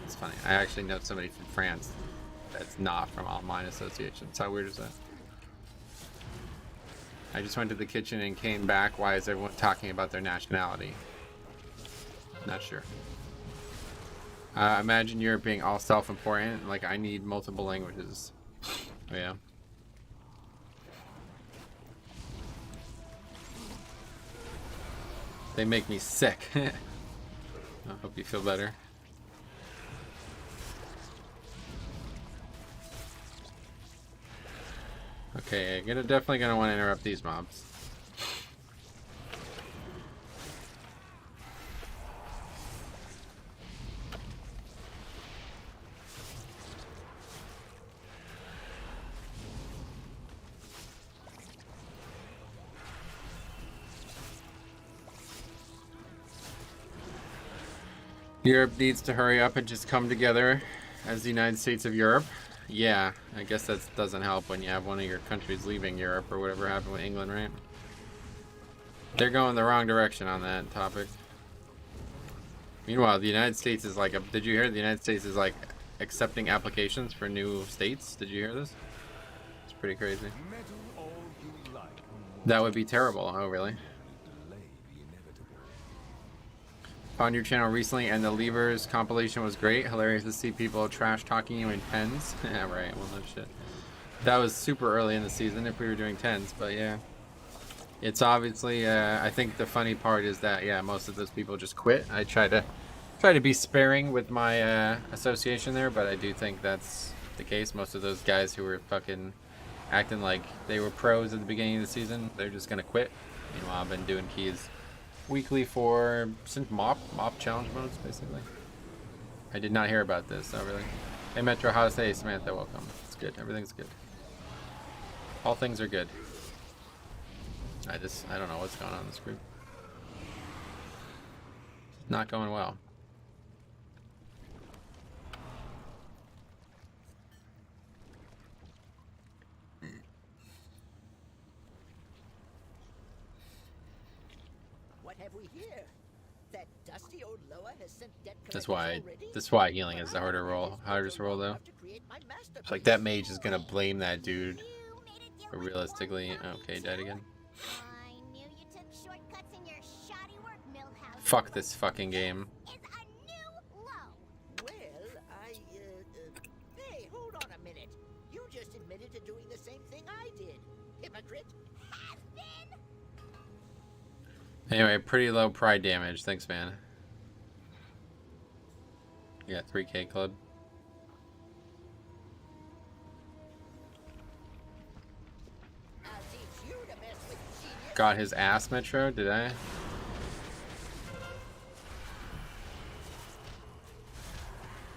it's funny. I actually know somebody from France that's not from Online Associations. How weird is that? I just went to the kitchen and came back. Why is everyone talking about their nationality? Not sure. Imagine Europe being all self-important. Like, I need multiple languages. Oh, yeah. They make me sick. I hope you feel better. Okay, you're definitely gonna want to interrupt these mobs. Europe needs to hurry up and just come together as the United States of Europe. Yeah, I guess that doesn't help when you have one of your countries leaving Europe or whatever happened with England, right? They're going the wrong direction on that topic. Meanwhile, the United States is like, did you hear the United States is like accepting applications for new states? Did you hear this? It's pretty crazy. That would be terrible. Oh, really? Found your channel recently and the Levers compilation was great. Hilarious to see people trash talking you in tens. Yeah, right. Well, no shit. That was super early in the season if we were doing tens, but yeah. It's obviously, I think the funny part is that, yeah, most of those people just quit. I try to be sparing with my association there, but I do think that's the case. Most of those guys who were fucking acting like they were pros at the beginning of the season, they're just gonna quit. Meanwhile, I've been doing keys weekly for since mop challenge modes basically. I did not hear about this. Oh really? Hey Metro, how to say Samantha? Welcome. It's good. Everything's good. All things are good. I don't know what's going on in this group. Not going well. What have we here? That dusty old Loa has sent debt That's collectors why already? healing is the harder roll. Hardest roll though. Enough to create my It's like that mage is masterpiece. gonna blame that dude. You made it deal But with realistically, one okay, dummy, dead too? again. I knew you took shortcuts in your shoddy work, Millhouse. Fuck this fucking game. Is a new low. Well, hey, hold on a minute. You just admitted to doing the same thing I did. Hypocrite. Has been. Anyway, pretty low pride damage. Thanks, man. You got 3K club. I'll teach you to mess with genius. Got his ass, Metro. Did I?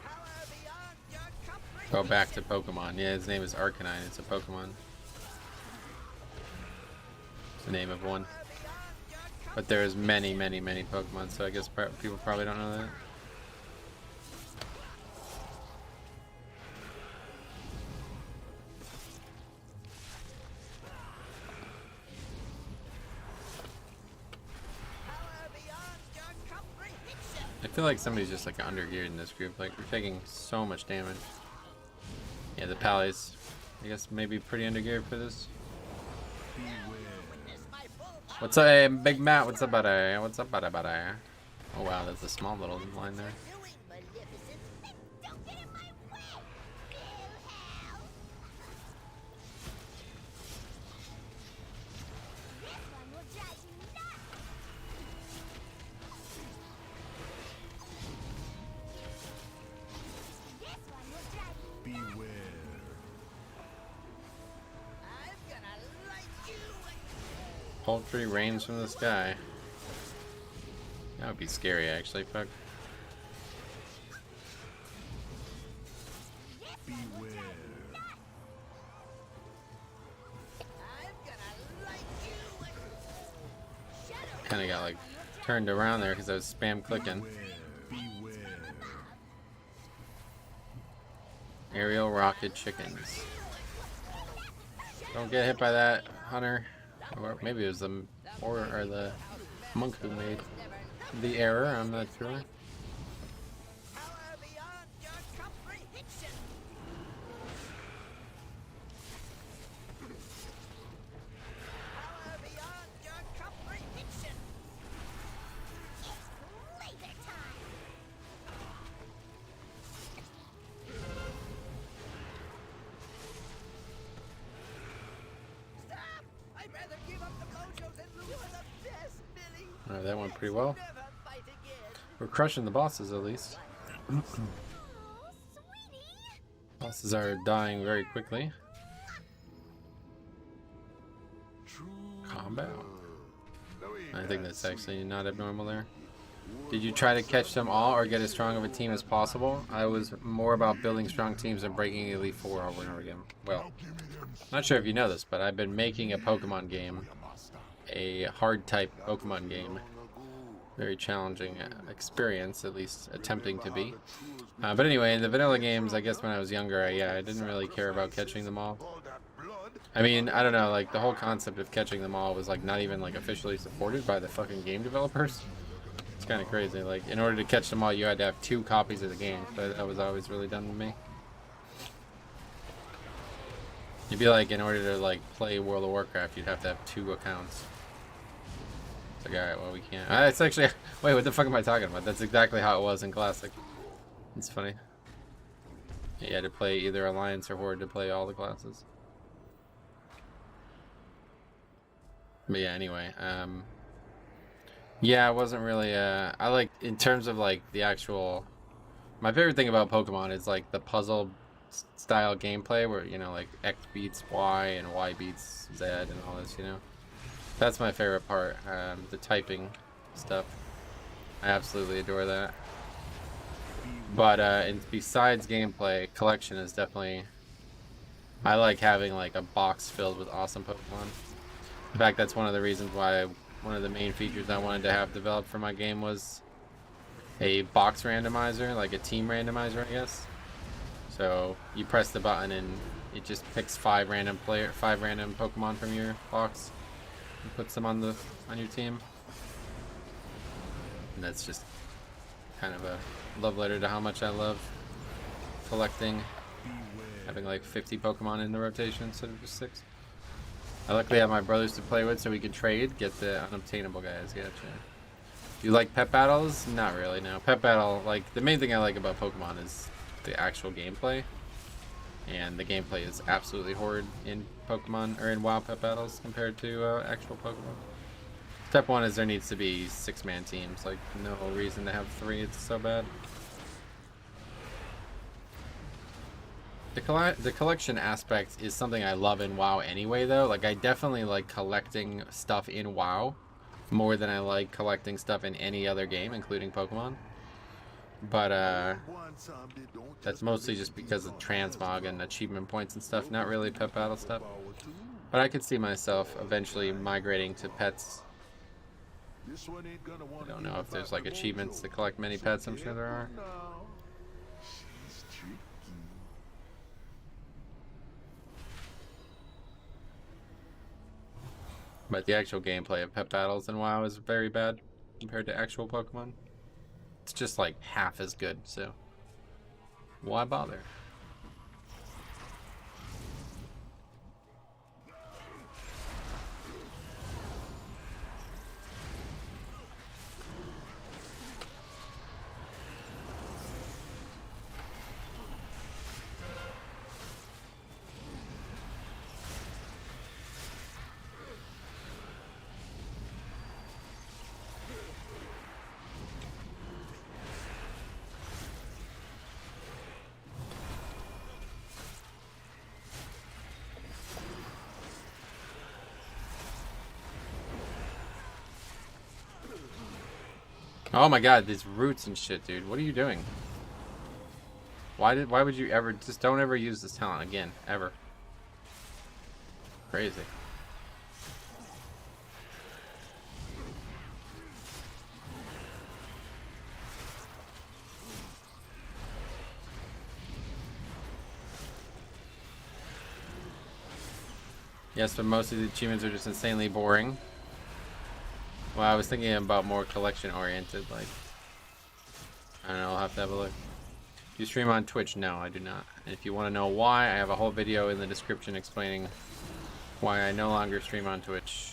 Power beyond your comprehension. Go back to Pokemon. Yeah, his name is Arcanine. It's a Pokemon. It's the name of one. Power beyond your But there's many Pokemon, so I guess people probably don't know that. power beyond your comprehension. I feel like somebody's just like undergeared in this group. Like we're taking so much damage. Yeah, the Pallies, I guess maybe pretty undergeared for this. Witness my full power. What's up, hey, Big Matt? What's up, buddy? What's up, buddy? Oh wow, that's a small little line there. Doing magnificent. Don't get in my way, Millhouse. This one will drive you nuts. This one will drive you nuts. Beware. I'm gonna light you. Poultry rains from the sky. That would be scary, actually. Fuck. Beware. I'm gonna light you. Shadow. Kind of got like turned around there because I was spam clicking. Beware. Aerial rocket chickens. Don't get hit by that, Hunter. Or maybe it was the or the monk who made the error. I'm not sure. Power beyond your comprehension. Power beyond your comprehension. Laser time. Stop! I'd rather give up the mojo than lose the best, Billy. Oh, that went pretty well. Never fight again. We're crushing the bosses at least. Oh, sweetie. Bosses are dying very quickly. True Combat. love. Now ain't I think that that's sweet? actually not abnormal there. Did you try to catch them all or get as strong of a team as possible? I was more about building strong teams and breaking Elite Four over and over again. Well, not sure if you know this, but I've been making a Pokemon game, a hard type Pokemon game. Very challenging experience, at least attempting to be. But anyway, in the vanilla games, I guess when I was younger, I didn't really care about catching them all. All that blood. I mean, I don't know, like the whole concept of catching them all was like not even like officially supported by the fucking game developers. It's kind of crazy. Like in order to catch them all, you had to have 2 copies of the game. But that was always really dumb to me. You'd be like, in order to like play World of Warcraft, you'd have to have 2 accounts. It's like, alright, well we can't. It's actually, wait, what the fuck am I talking about? That's exactly how it was in Classic. It's funny. You had to play either Alliance or Horde to play all the classes. But yeah, anyway, yeah, it wasn't really, I like, in terms of like the actual, my favorite thing about Pokemon is like the puzzle style gameplay where, you know, like X beats Y and Y beats Z and all this, you know. That's my favorite part, the typing stuff. I absolutely adore that. But and besides gameplay, collection is definitely. I like having like a box filled with awesome Pokemon. In fact, that's one of the reasons why one of the main features I wanted to have developed for my game was a box randomizer, like a team randomizer, I guess. So you press the button and it just picks five random Pokemon from your box and puts them on your team. And that's just kind of a love letter to how much I love collecting, having like 50 Pokemon in the rotation instead of just 6. I luckily have my brothers to play with so we can trade, get the unobtainable guys. Gotcha. Do you like pet battles? Not really, no. Pet battle, like, the main thing I like about Pokemon is the actual gameplay. And the gameplay is absolutely horrid in Pokemon, or in WoW pet battles compared to actual Pokemon. Step 1 is there needs to be 6-man teams. Like, no reason to have 3, it's so bad. The collection aspect is something I love in WoW anyway, though. Like, I definitely like collecting stuff in WoW more than I like collecting stuff in any other game, including Pokemon. But, that's mostly just because of transmog and achievement points and stuff, not really pet battle stuff. But I could see myself eventually migrating to pets. I don't know if there's, like, achievements to collect many pets, I'm sure there are. But the actual gameplay of pet battles in WoW is very bad compared to actual Pokemon. It's just like half as good, so why bother? Oh my god, these roots and shit, dude. What are you doing? Why would you ever just don't ever use this talent again, ever. Crazy. Yes, but most of the achievements are just insanely boring. Well, I was thinking about more collection oriented, like, I don't know, I'll have to have a look. Do you stream on Twitch? No, I do not. And if you want to know why, I have a whole video in the description explaining why I no longer stream on Twitch.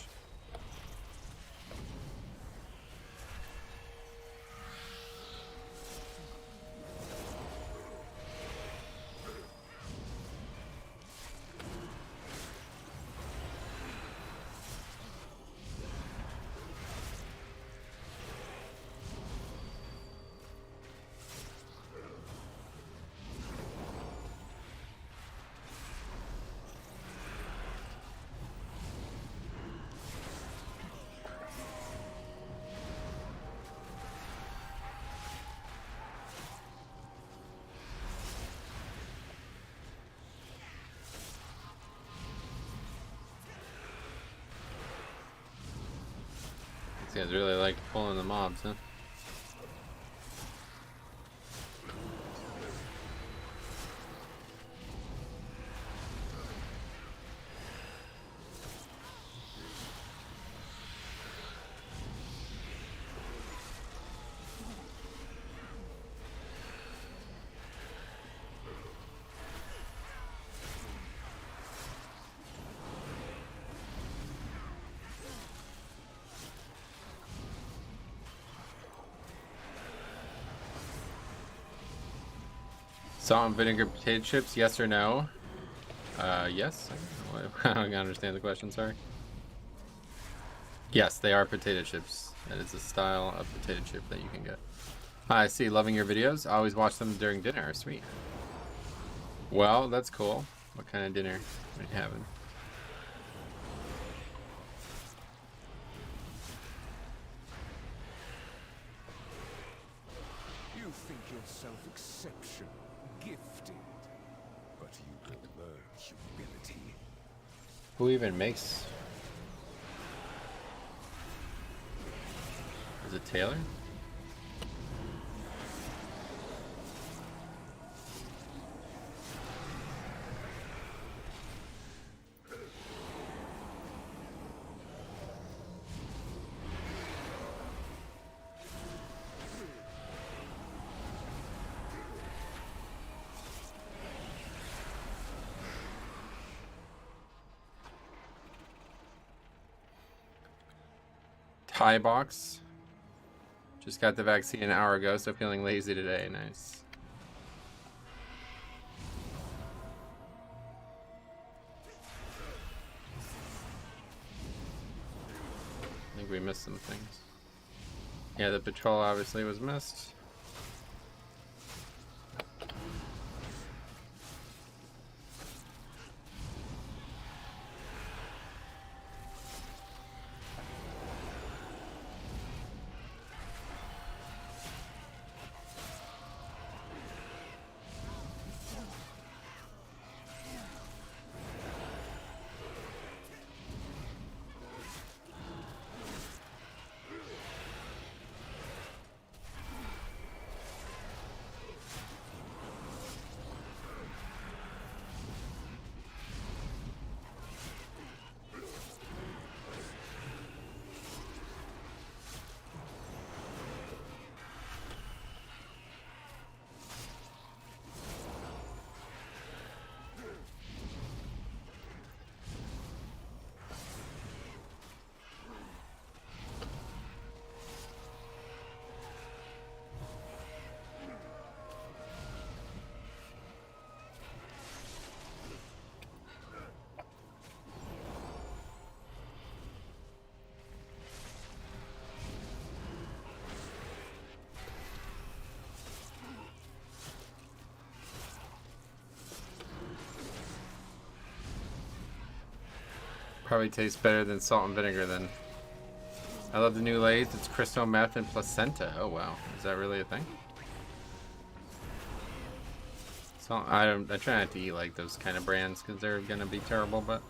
These guys really like pulling the mobs, huh? Salt and vinegar potato chips, yes or no? Yes. I don't understand the question, sorry. Yes, they are potato chips. That is a style of potato chip that you can get. I see, loving your videos. I always watch them during dinner. Sweet. Well, that's cool. What kind of dinner are you having? yourself exceptional, gifted, but you will learn humility. Who even makes? Is it Taylor? Tie box. Just got the vaccine an hour ago, so feeling lazy today. Nice. I think we missed some things. Yeah, the patrol obviously was missed. Probably tastes better than salt and vinegar then. I love the new Lay's. It's crystal meth and placenta. Oh wow, is that really a thing? So I try not to eat like those kind of brands because they're gonna be terrible. But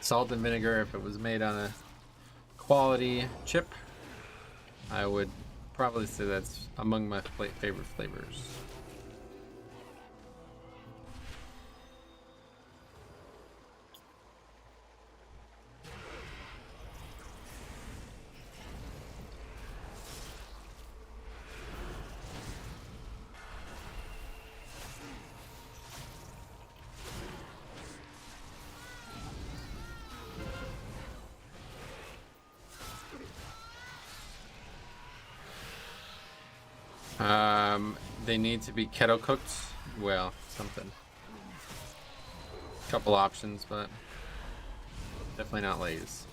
salt and vinegar, if it was made on a quality chip, I would probably say that's among my favorite flavors. They need to be kettle cooked. Well, something. Couple options, but definitely not Lay's.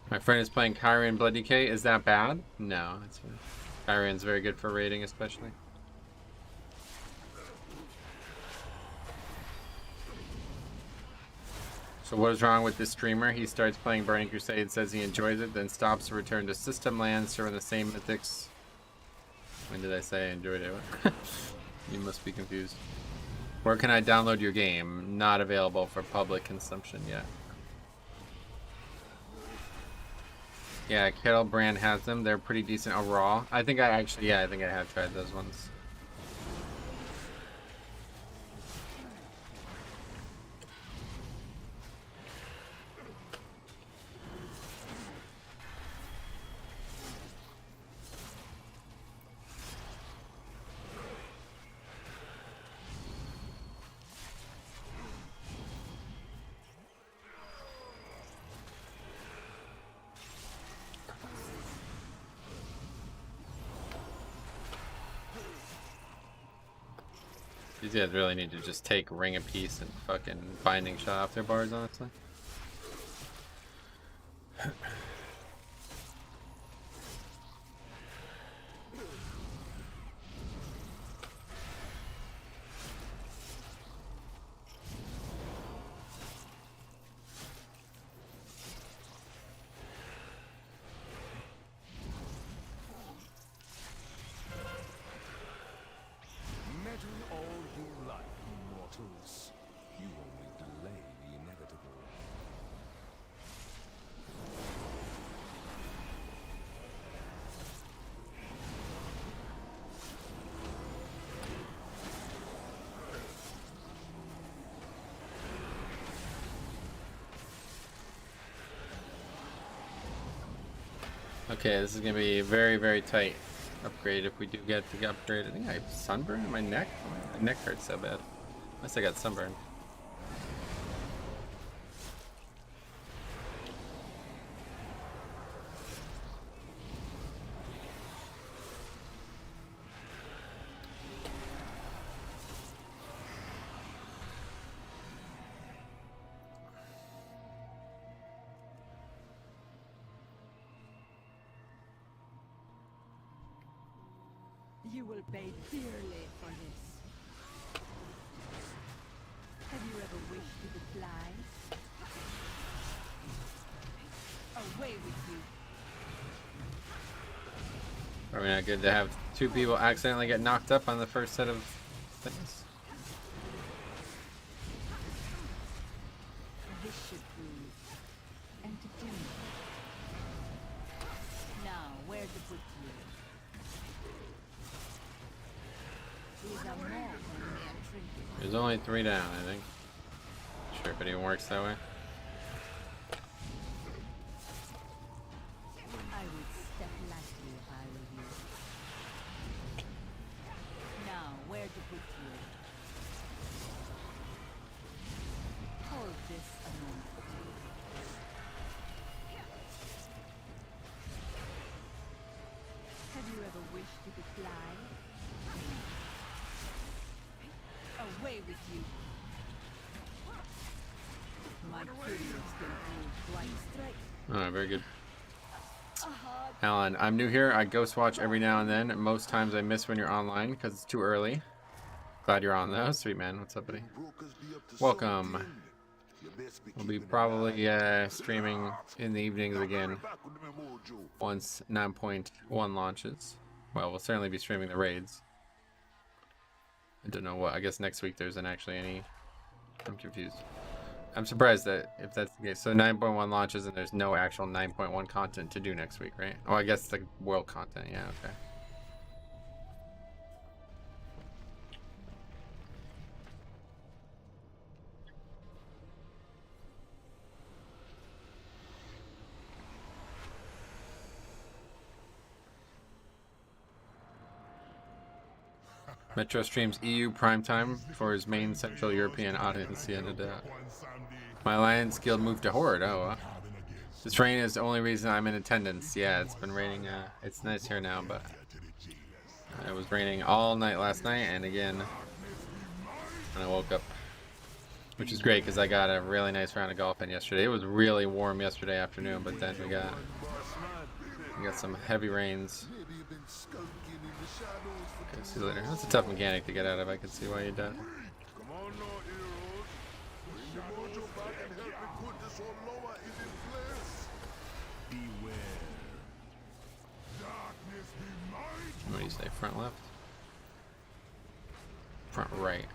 My friend is playing Kyrian Blood Decay. Is that bad? No. Kyrian's very good for raiding, especially. So what is wrong with this streamer? He starts playing Burning Crusade, says he enjoys it, then stops to return to system lands, serving the same mythics. When did I say I enjoyed it? You must be confused. Where can I download your game? Not available for public consumption yet. Yeah, Kettle brand has them. They're pretty decent overall. I think I have tried those ones. These guys really need to just take Ring of Peace and fucking Binding Shot off their bars, honestly. Meddle all you like, mortals. You only delay the inevitable. Okay, this is gonna be very, very tight upgrade if we do get the upgrade. I think I have sunburn in my neck. My neck hurts so bad. Unless I got sunburn. You will pay dearly for this. Have you ever wished you could fly? Away with you. Probably not good to have two people accidentally get knocked up on the first set of things. This should be entertaining. Now, where to put you? These are more than mere trinkets. There's only 3 down, I think. Not sure if it even works that way. I would step lightly if I were you. Now, where to put you? Hold this a moment. Have you ever wished you could fly? Away with you. My goodness, can do one strike. Oh, very good. Alan, I'm new here. I ghost watch every now and then. Most times I miss when you're online because it's too early. Glad you're on though. Sweet man. What's up, buddy? Welcome. We'll be probably streaming in the evenings again once 9.1 launches. Well, we'll certainly be streaming the raids. I don't know what. I guess next week there isn't actually any. I'm confused. I'm surprised that if that's the case. So 9.1 launches and there's no actual 9.1 content to do next week, right? Oh, I guess the world content. Yeah, okay. Metro streams EU primetime for his main Central European audience. He ended up. My Lions Guild moved to Horde. Oh, this rain is the only reason I'm in attendance. Yeah, it's been raining. It's nice here now, but it was raining all night last night and again when I woke up, which is great because I got a really nice round of golf in yesterday. It was really warm yesterday afternoon, but then we got some heavy rains. Okay, see you later. That's a tough mechanic to get out of. I can see why you did. What do you say? Front left? Front right.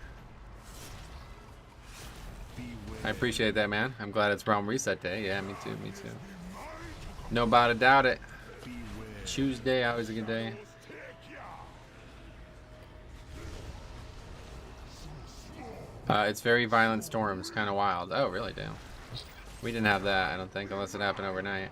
I appreciate that, man. I'm glad it's Realm Reset Day. Yeah, me too, me too. No about a doubt it. Tuesday, always a good day. It's very violent storms, kind of wild. Oh, really? Damn. We didn't have that, I don't think, unless it happened overnight.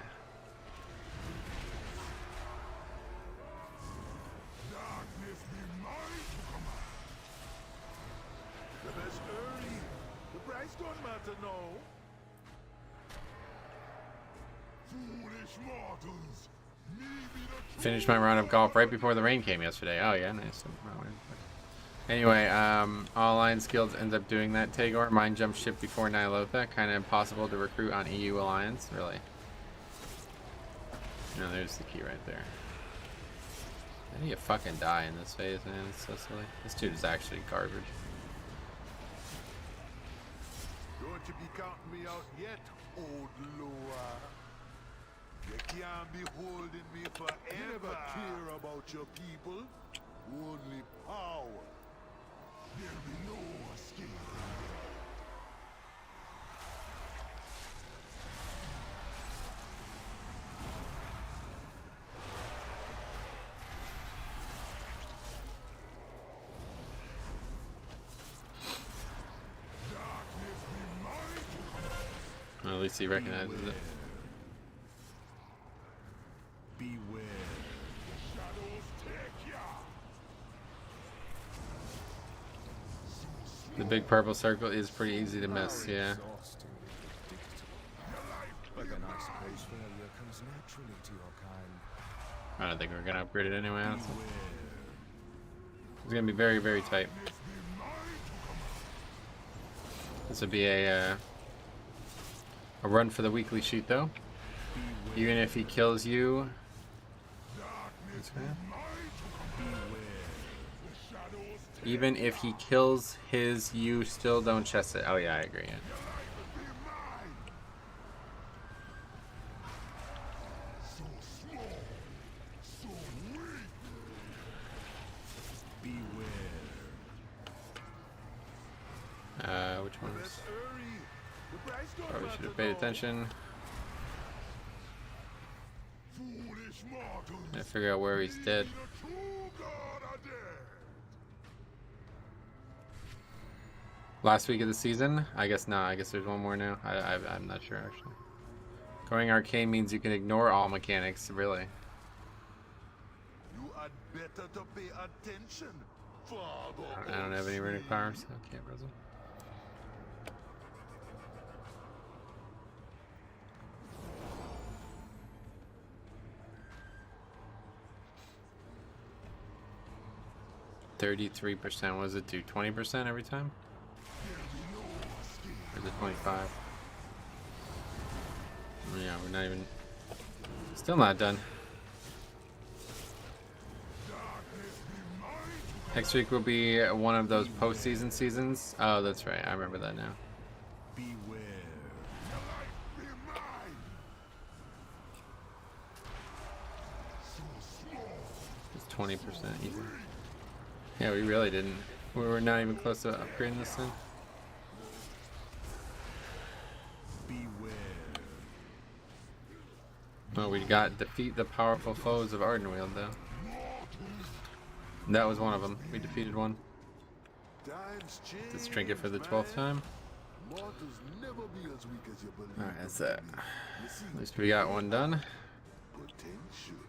Finished my round of golf right before the rain came yesterday. Oh yeah, nice. Anyway, all Alliance guilds end up doing that. Tagore, Mind Jump ship before Nihilotha. Kind of impossible to recruit on EU Alliance, really. No, there's the key right there. How do you fucking die in this phase, man? It's so silly. This dude is actually garbage. Don't you be counting me out yet, old Loa. You can't be holding me forever. You never care about your people. Only power. There'll be no escape. Well, at least he recognizes it. Beware. The big purple circle is pretty easy to miss, yeah. Exhaustingly predictable. But then I suppose failure comes naturally to your kind. I don't think we're gonna upgrade it anyway. Honestly. Beware. It's gonna be very, very tight. This would be a run for the weekly sheet, though. Even if he kills you. Even if he kills his, you still don't chest it. Oh yeah, I agree. Yeah. Which ones? Probably should have paid attention. I figure out where he's dead. Last week of the season? I guess not. I guess there's one more now. I'm not sure actually. Going arcane means you can ignore all mechanics. Really? You had better to pay attention. Father. I don't have any runic powers. So I can't resume. %. What does it do? 20% every time? Or is it 25? Yeah, we're not even. Still not done. Next week will be one of those postseason seasons. Oh, that's right. I remember that now. Beware. It's 20% easy. Yeah, we really didn't. We were not even close to upgrading this thing. Beware. Oh, we got defeat the powerful foes of Ardenweald, though. That was one of them. We defeated one. Let's drink it for the 12th time. Alright, that's that. At least we got one done. Potential.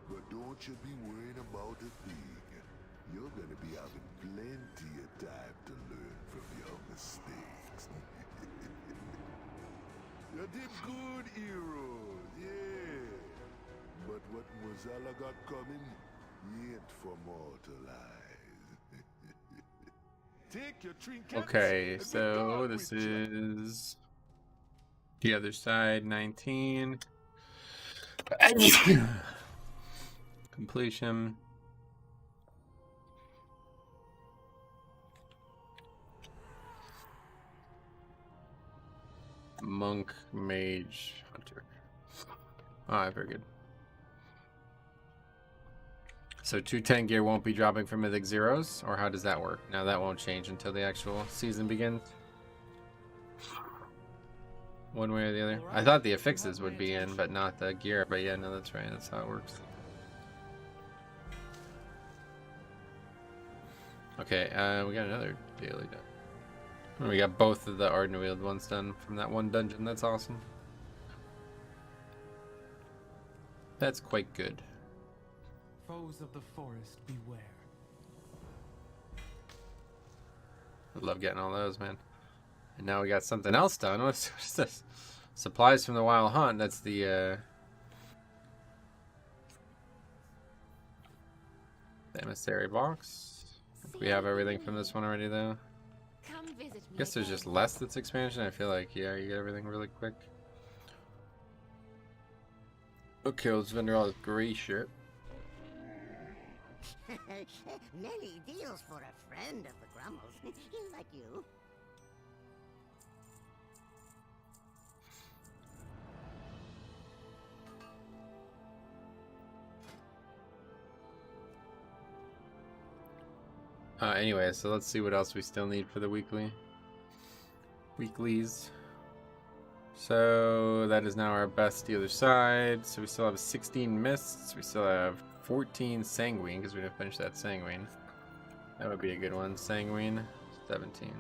But don't you be worrying about a thing. You're gonna be having plenty of time to learn from your mistakes. You did good, heroes, yeah. But what Mozilla got coming, ain't for mortal eyes. Take your trinkets. Okay, so this is the other side, 19. Completion. Monk, mage, hunter. Alright, very good. So 210 gear won't be dropping for Mythic Zeros, or how does that work? Now that won't change until the actual season begins. One way or the other. I thought the affixes would be in, but not the gear. But yeah, no, that's right. That's how it works. Okay, we got another daily done. And we got both of the Ardenweald ones done from that one dungeon. That's awesome. That's quite good. Foes of the forest, beware. I love getting all those, man. And now we got something else done. What's this? Supplies from the Wild Hunt. That's the emissary box. We have everything from this one already, though. Come visit me. I guess there's just again. less that's expansion. I feel like, yeah, you get everything really quick. Okay, let's vendor all this gray shit. Many deals for a friend of the Grummles. Like you. Anyway, so let's see what else we still need for the weeklies. So that is now our best the other side. So we still have 16 mists. We still have 14 sanguine because we didn't finish that sanguine. That would be a good one. Sanguine, 17.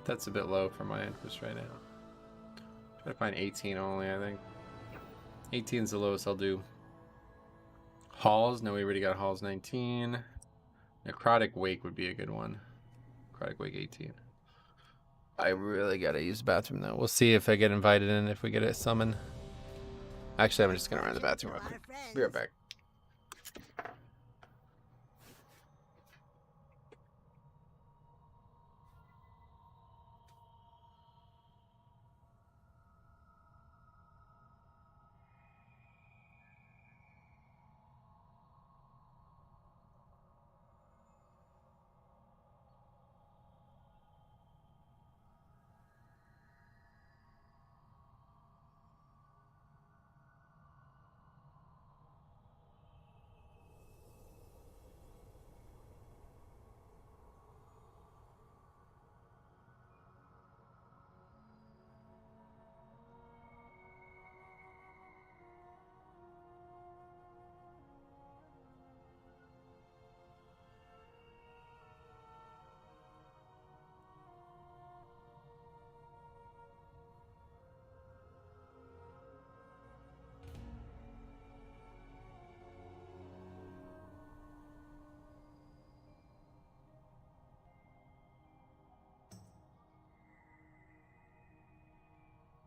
That's a bit low for my interest right now. Try to find 18 only, I think. 18 is the lowest I'll do. Halls, no, we already got Halls 19. Necrotic Wake would be a good one. Necrotic Wake 18. I really gotta use the bathroom though. We'll see if I get invited in, if we get a summon. Actually, I'm just gonna run to the bathroom real quick. Be right back.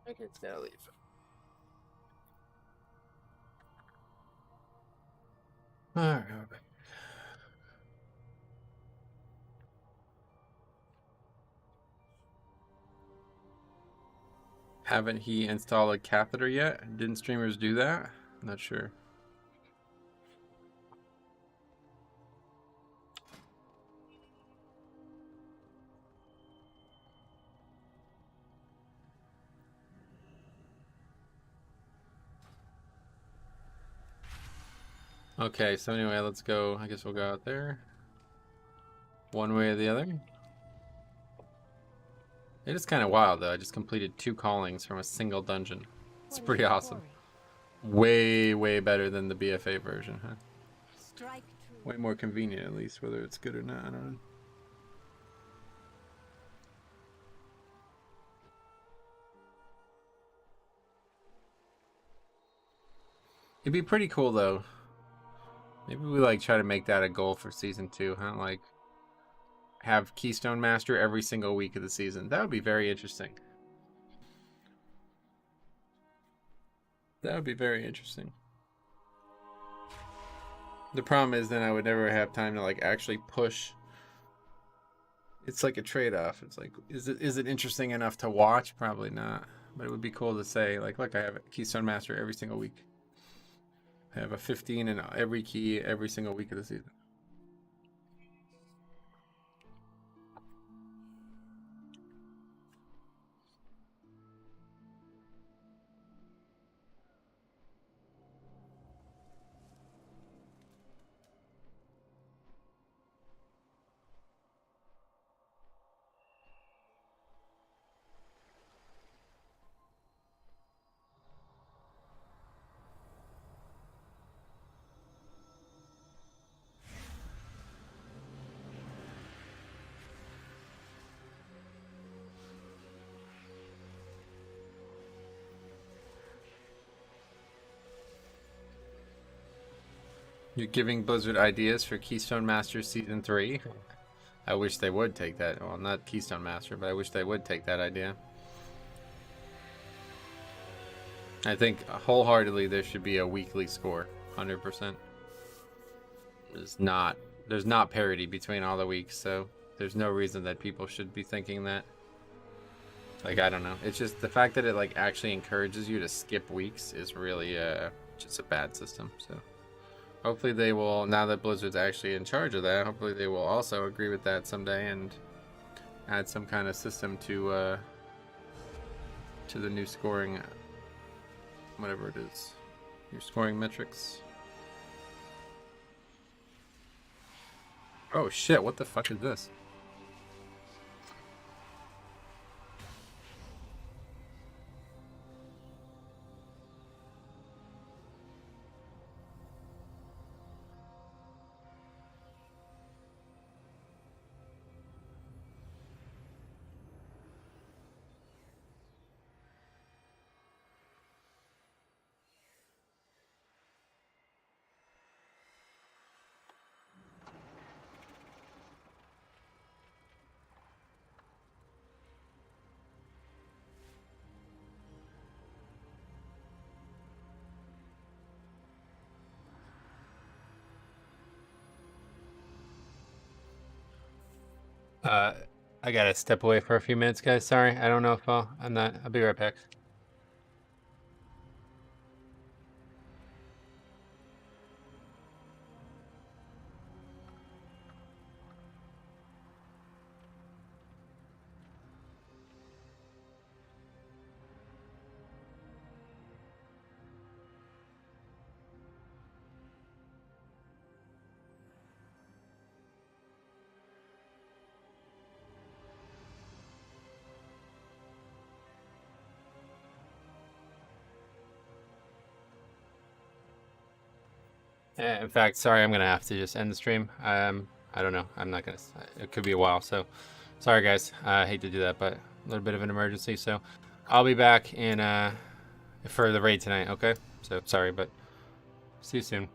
I can now leave. Alright. Haven't he installed a catheter yet? Didn't streamers do that? I'm not sure. Okay, so anyway, let's go. I guess we'll go out there. One way or the other. It is kind of wild, though. I just completed 2 callings from a single dungeon. It's pretty awesome. Way, way better than the BFA version, huh? Strike true. Way more convenient, at least, whether it's good or not. I don't know. It'd be pretty cool, though. Maybe we like try to make that a goal for season 2, huh? Like have Keystone Master every single week of the season. That would be very interesting. That would be very interesting. The problem is then I would never have time to like actually push. It's like a trade-off. It's like, is it interesting enough to watch? Probably not. But it would be cool to say, like, look, I have a Keystone Master every single week. I have a 15 in every key every single week of the season. You're giving Blizzard ideas for Keystone Master Season 3? I wish they would take that. Well, not Keystone Master, but I wish they would take that idea. I think wholeheartedly there should be a weekly score. 100%. It's not there's not parity between all the weeks, so there's no reason that people should be thinking that. Like, I don't know. It's just the fact that it like actually encourages you to skip weeks is really just a bad system. So hopefully they will, now that Blizzard's actually in charge of that, hopefully they will also agree with that someday and add some kind of system to the new scoring, whatever it is, your scoring metrics. Oh shit, what the fuck is this? I gotta step away for a few minutes, guys. Sorry, I don't know if I'll be right back. In fact, sorry, I'm gonna have to just end the stream. I don't know. I'm not gonna. It could be a while, so sorry, guys. I hate to do that, but a little bit of an emergency. So I'll be back in for the raid tonight. Okay. So sorry, but see you soon.